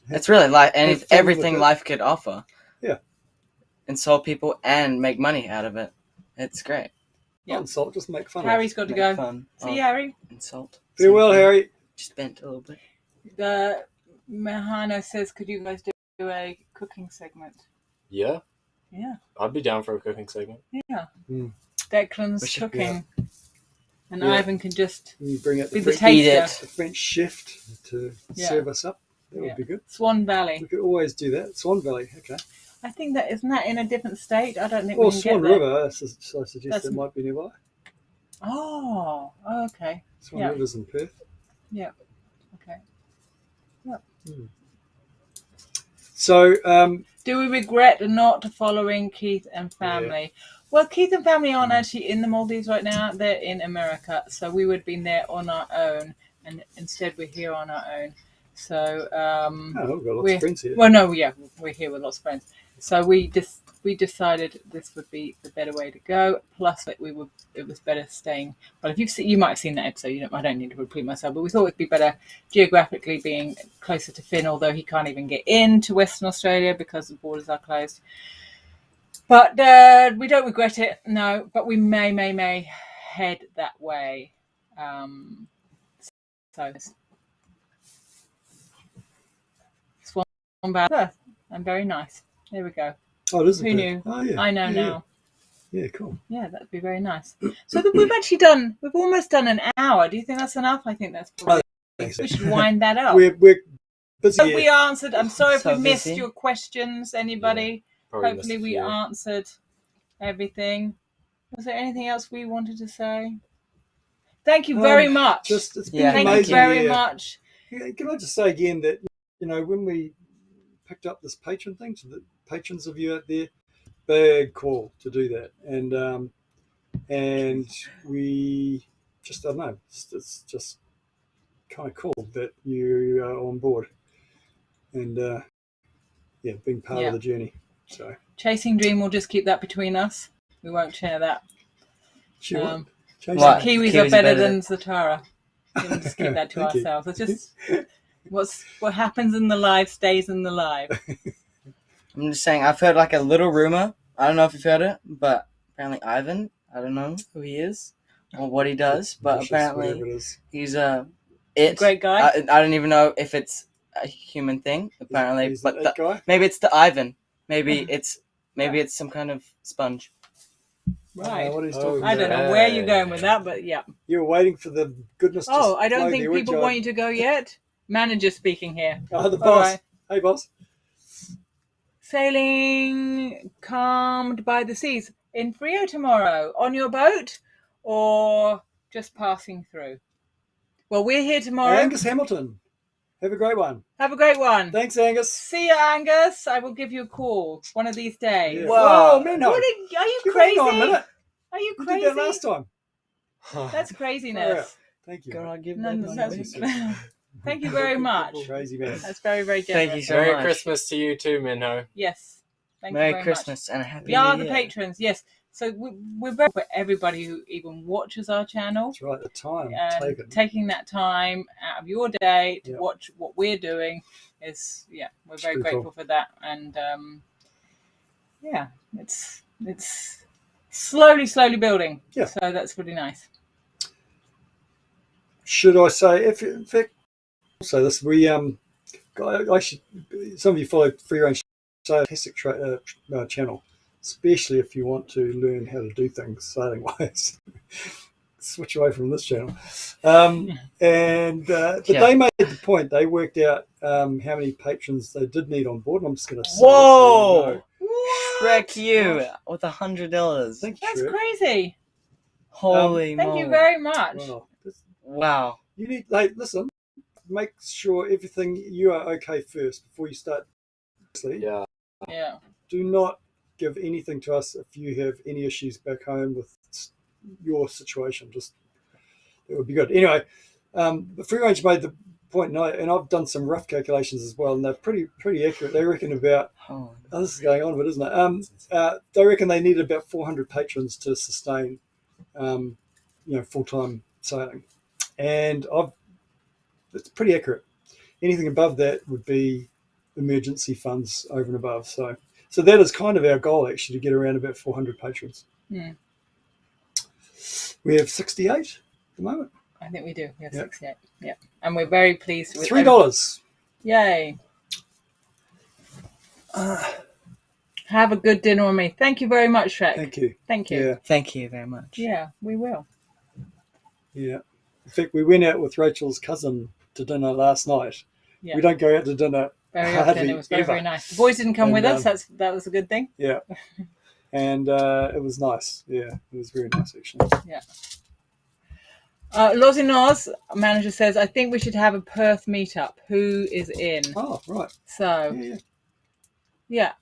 It's really life, and Have it's fun everything with it. life could offer. Yeah. Insult people and make money out of it. It's great. Yeah. not insult, just make fun Harry's of. got to Make go. fun See of you, Harry. insult. Farewell, Something. Harry. Just bent a little bit. The Mahano says, could you guys do a cooking segment? Yeah, Yeah, I'd be down for a cooking segment. yeah. Mm. Declan's We should- cooking, and Yeah. Ivan can just You bring out be the the French, Eat taster. it. the French chef to Yeah. serve us up. That Yeah. would be good. Swan Valley. We could always do that. Swan Valley, okay. I think that isn't that in a different state. I don't think Or we can Swan get there. River, so I suggest That's- that might be nearby. Oh, okay. Swan Yeah. River's in Perth. Okay. So, Do we regret not following Keith and family? Well, Keith and family aren't actually in the Maldives right now. They're in America. So we would have been there on our own. And instead we're here on our own. So, we've got lots we're- of friends here. well, no, yeah, we're here with lots of friends. So we decided this would be the better way to go. Plus, that it was better staying. Well, if you might have seen that episode. I don't need to repeat myself, but we thought it'd be better geographically being closer to Finn, although he can't even get into Western Australia because the borders are closed. But we don't regret it, no. But we may head that way. So Swan Valley, and very nice. There we go. Oh, it is a Who bird. knew? Oh, yeah. I know now. Yeah, cool. Yeah, that'd be very nice. So we've almost done an hour. Do you think that's enough? I think that's probably. We should wind that up. We're busy. So we answered. I'm sorry if we So missed busy. your questions. Anybody? Probably Hopefully missed a we few. answered everything. Was there anything else we wanted to say? Thank you very much. It's been Yeah, amazing. Thank you very year. much. Can I just say again that, when we picked up this patron thing, to the patrons of you out there, big call to do that. And we just, I don't know, it's just kind of cool that you are on board and, being part of the journey. So Chasing Dream, we'll just keep that between us. We won't share that. sure. What? Kiwis are better than Zatara. We'll just keep that to Thank you. ourselves. It's just what happens in the live stays in the live. I'm just saying, I've heard like a little rumor. I don't know if you've heard it, but apparently Ivan, I don't know who he is or what he does, but Vicious, apparently whatever it is. he's Great guy. I don't even know if it's a human thing. Apparently, He's but that guy. maybe it's the Ivan. Maybe it's some kind of sponge. Right. What he's talking I don't about. know where you're going with that, but yeah. You were waiting for the goodness. Oh, to I don't flow think there, people weren't want you to go yet. Manager speaking here. Oh, the Bye boss. bye. Hey, boss. Sailing calmed by the seas in Frio tomorrow on your boat or just passing through? Well, we're here tomorrow. Angus Hamilton. Have a great one. Have a great one. Thanks, Angus. See you, Angus. I will give you a call one of these days. Yeah. Wow. Whoa, man, no. Are you Hang crazy? on a minute. Are you You crazy? did that last time. That's craziness. Thank you. Can I give No, that that's- number? Thank you very much. Crazy man. That's very, very generous. Thank you so Merry much. Christmas to you too, Minho. Yes. Thank you Merry very Christmas and a happy much. We are New the Year. patrons, yes. So we're very for everybody who even watches our channel. That's right. The time And taken. taking that time out of your day to Yeah. watch what we're doing is, we're very pretty grateful cool. for that. And it's slowly building. Yeah. So that's really nice. Should I say? In fact, also this we I should. Some of you follow Free Range Sail channel, especially if you want to learn how to do things sailing wise. Switch away from this channel. But they made the point. They worked out how many patrons they did need on board. And I'm just going to say, Whoa! What? Shrek you with $100. Thank you, That's Shrek. crazy. Holy Thank moly. you very much. Wow. Wow. You need, listen, make sure everything you are okay first before you start. Yeah. Yeah. Do not give anything to us if you have any issues back home with your situation. Just it would be good. Anyway, the Free Range made the point, and I've done some rough calculations as well, and they're pretty accurate. They reckon about this is going on, but isn't it? They reckon they need about 400 patrons to sustain, full-time sailing, and it's pretty accurate. Anything above that would be emergency funds over and above. So that is kind of our goal, actually, to get around about 400 patrons. Mm. We have 68 at the moment. I think we do. We have 68. Yeah. And we're very pleased with $3. Yay. Have a good dinner on me. Thank you very much, Shrek. Thank you. Thank you. Yeah. Thank you very much. Yeah, we will. Yeah. In fact, we went out with Rachel's cousin to dinner last night. Yeah. We don't go out to dinner Very hardly often. It was very, ever. very nice. The boys didn't come And, with us. That was a good thing. Yeah. And it was nice. Yeah, it was very nice, actually. Yeah. Loz manager says, I think we should have a Perth meetup. Who is in? Oh, right. So, Yeah.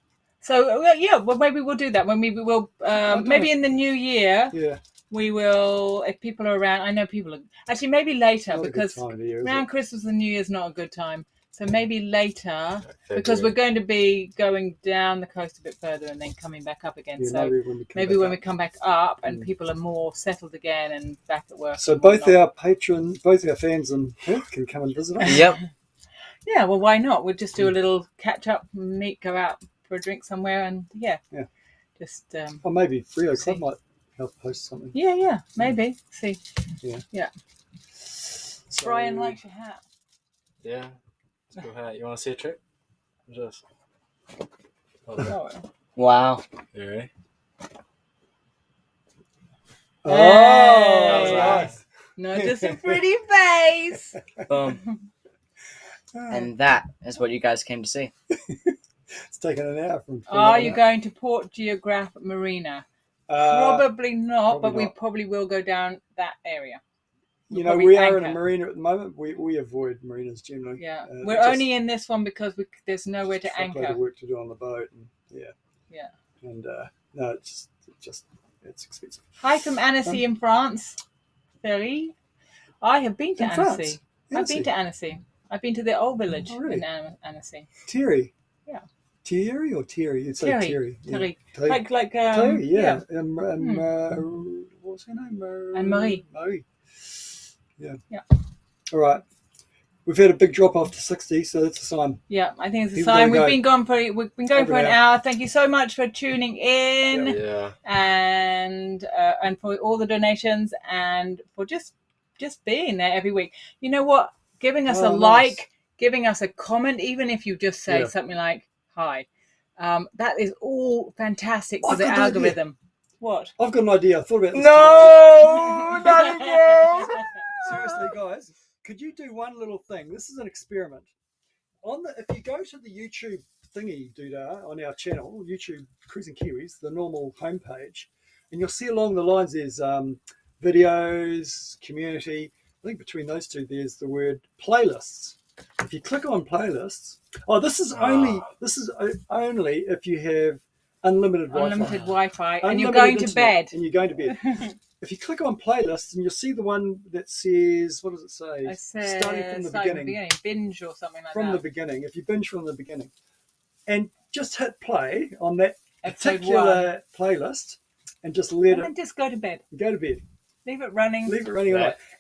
So, well, maybe we'll do that. Maybe we'll, maybe in the new year, we will, if people are around. I know people are, actually, maybe later, Not a good because time of the year, is around it? Christmas and New Year's not a good time. So maybe later, February. because we're going to be going down the coast a bit further and then coming back up again. Yeah, So maybe when we come back up and people are more settled again and back at work. So and both whatnot. both our fans in Perth can come and visit us. Yep. Yeah, well, why not? We'll just do a little catch up, go out for a drink somewhere, and just Or maybe Frio See. Club might help post something. maybe see. Yeah. So, Brian likes your hat. Yeah. It's a cool hat. You want to see a trick? Just. Oh, Wow. You ready? Oh, Hey. nice. Not just a pretty face. Boom. And that is what you guys came to see. It's taken an hour from. Are you going to Port Geograph Marina? Probably not, but we probably will go down that area. You We'll know, probably we are in a anchor. marina at the moment. We avoid marinas generally. Yeah, We're we're only in this one because there's nowhere to a load anchor. of work to do on the boat. And, Yeah. And no, it's expensive. Hi from Annecy in France. Philly. I have been to In Annecy. France? I've been to Annecy. I've been to the old village Oh, really? in Annecy. Terry. Yeah. Thierry or Terry? You'd say Terry. Terry. Yeah. Like Terry, yeah. What's her name? Anne-Marie. Marie. Yeah. Yeah. All right. We've had a big drop off to 60, so that's a sign. Yeah, I think it's a People sign. gotta We've go. been going for an hour. Thank you so much for tuning in. Yeah. And for all the donations and for just being there every week. You know what? Giving us a like, giving us a comment, even if you just say something like hi. That is all fantastic for the algorithm. What? I've got an idea. I thought about this. No, not again. Seriously, guys, could you do one little thing? This is an experiment. If you go to the YouTube thingy doodah on our channel, YouTube Cruising Kiwis, the normal homepage, and you'll see along the lines there's videos, community. I think between those two there's the word playlists. If you click on playlists, this is only if you have unlimited Wi-Fi. And you're going to bed. And you're going to bed. If you click on playlists, and you'll see the one that says, what does it say? Starting from the beginning. Binge or something like that. From the beginning. If you binge from the beginning. And just hit play on that particular playlist and just then just go to bed. Go to bed. Leave it running. All night.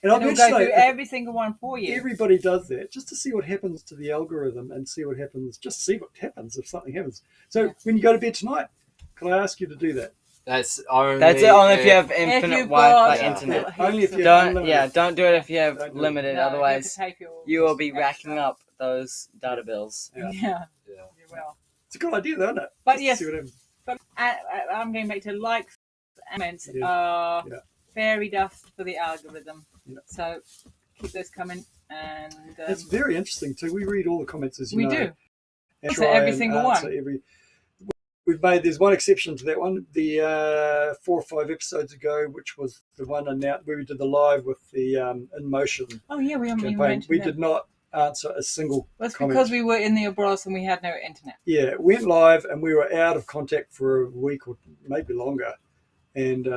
And I'll go through every single one for you. Everybody does that just to see what happens to the algorithm and see what happens. Just see what happens if something happens. So when you go to bed tonight, can I ask you to do that? That's only if you have infinite Wi-Fi internet. Only if you have unlimited. Don't do it if you have limited. No, otherwise, you will be racking up those data bills. Yeah. You will. It's a good idea, though, isn't it? But just yes, see what happens. but I'm going back to likes and comments are fairy dust for the algorithm. Yeah. So keep those coming. And it's very interesting too. We read all the comments as you know. We do. Answer every single one. There's one exception to that one. The 4 or 5 episodes ago, which was the one where we did the live with the In Motion. Oh yeah, we haven't even campaign. mentioned We that. did not answer a single That's comment. because we were in the Abross and we had no internet. Yeah, it went live and we were out of contact for a week or maybe longer, and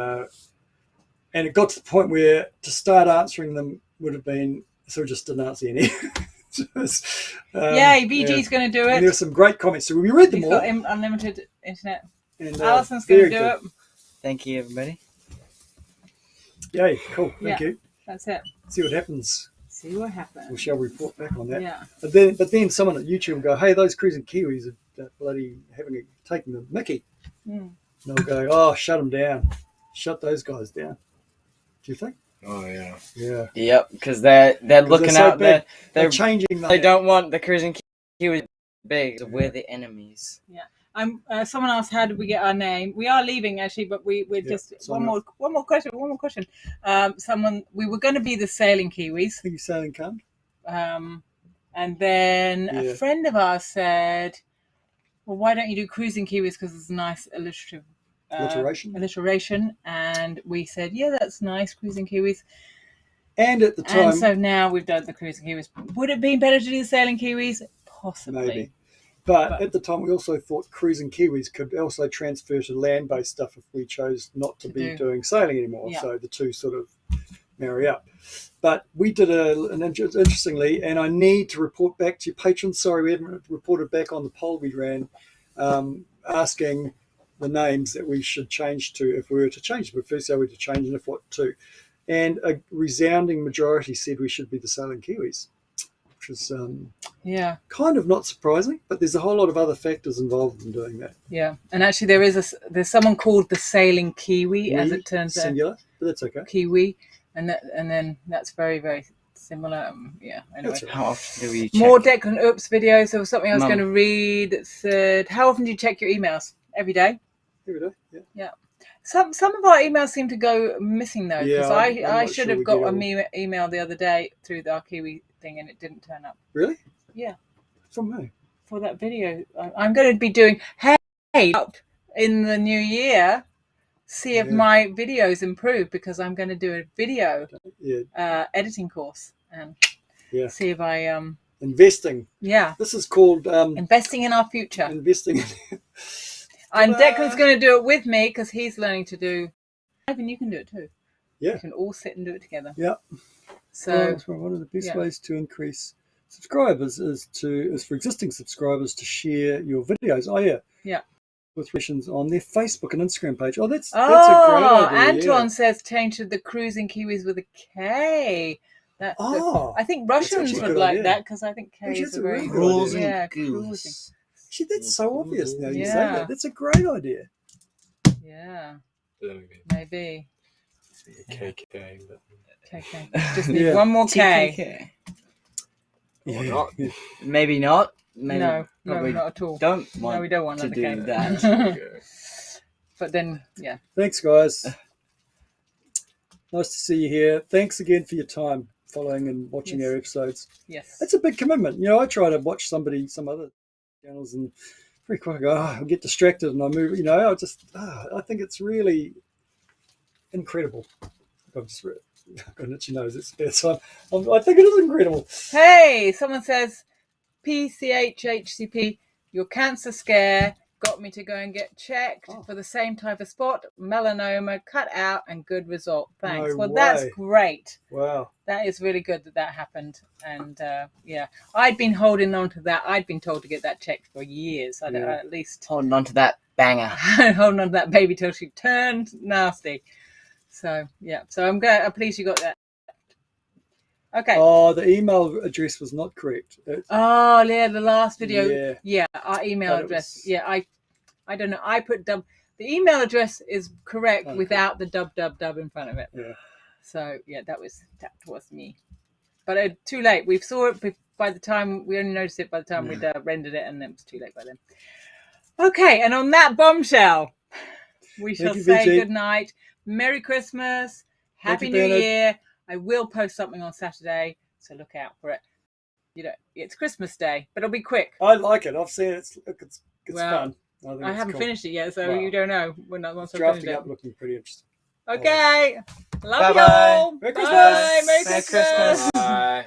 it got to the point where to start answering them would have been so we just didn't answer any. Yay, VG's going to do it. And there were some great comments, so we read them He's all. got unlimited internet. And, Alison's going to do good. it. Thank you, everybody. Yay, cool. Thank you. That's it. See what happens. See what happens. We shall report back on that. Yeah. But then someone at YouTube will go, hey, those Cruising Kiwis are bloody taking the mickey. Mm. And they'll go, oh, shut them down. Shut those guys down. Do you think? Oh yeah. Yeah. Yep, because they're looking so out there. They're changing. They don't want the Cruising Kiwis big. So we're the enemies. Yeah. Someone asked how did we get our name. We are leaving actually, but we're just one more question. We were going to be the Sailing Kiwis. Think you sailing cunt? And then a friend of ours said, well, why don't you do Cruising Kiwis, because it's a nice alliteration, and we said, yeah, that's nice, Cruising Kiwis. And at the time, and so now we've done the Cruising Kiwis. Would it be better to do the Sailing Kiwis? Possibly. Maybe. But at the time, we also thought Cruising Kiwis could also transfer to land-based stuff if we chose not to be doing sailing anymore. Yeah. So the two sort of marry up. But we did interestingly, and I need to report back to your patrons. Sorry, we haven't reported back on the poll we ran, asking the names that we should change to if we were to change. But first, are we to change, and if what to? And a resounding majority said we should be the Sailing Kiwis, which is kind of not surprising. But there's a whole lot of other factors involved in doing that. Yeah, and actually there's someone called the Sailing Kiwi, as it turns out. Singular, but that's okay. Kiwi, and then that's very, very similar. Anyway. Right. How often do we check? More Declan Oops videos. There was something I was going to read that said, how often do you check your emails? every day. Here we go. Yeah. Some of our emails seem to go missing though, because Yeah, I'm I not should sure have we got get a email the other day through our Kiwi thing, and it didn't turn up. Really? Yeah. From who? For that video, I'm going to be doing in the new year. See if my videos improve, because I'm going to do a video editing course and see if I investing. Yeah. This is called investing in our future. Investing. And Declan's going to do it with me because he's learning to do. Even you can do it too. Yeah. We can all sit and do it together. Yeah. So one of the best ways to increase subscribers is for existing subscribers to share your videos. Oh yeah. Yeah. With questions on their Facebook and Instagram page. Oh, that's a great idea. Anton says change to the cruising Kiwis with a K. That's I think Russians would like that, because I think K is a very cruising. Goose. Actually, that's so obvious now you say that. That's a great idea. Yeah. Maybe. KK. But... KK. Just need one more K. Or not. Maybe not. Maybe no, not at all. We don't want to do that. But then, Thanks, guys. Nice to see you here. Thanks again for your time following and watching our episodes. Yes. It's a big commitment. I try to watch some other channels, and very quick I get distracted and I move. I think it's really incredible. I've just got an itchy nose. I think it is incredible. Hey, someone says, PCHHCP, your cancer scare got me to go and get checked for the same type of spot, melanoma, cut out, and good result. Thanks. That's great. Wow. That is really good that happened. And I'd been holding on to that. I'd been told to get that checked for years. At least holding on to that banger. Holding on to that baby till she turned nasty. So, so I'm pleased you got that. Okay. Oh, the email address was not correct. The last video. Yeah, our email address. I don't know. I put the email address is correct without the dub in front of it. Yeah. So that was me. But too late. We saw it by the time we only noticed it by the time we'd rendered it, and it was too late by then. Okay, and on that bombshell, we shall say good night. Merry Christmas. Happy New Year. I will post something on Saturday, so look out for it. It's Christmas Day, but it'll be quick. I like it. I've seen it. It's fun. I haven't finished it yet, so you don't know when once I've finished it. Drafting up looking pretty interesting. Okay. Love Bye-bye. you all. Merry Christmas. Bye. Merry Christmas. Bye.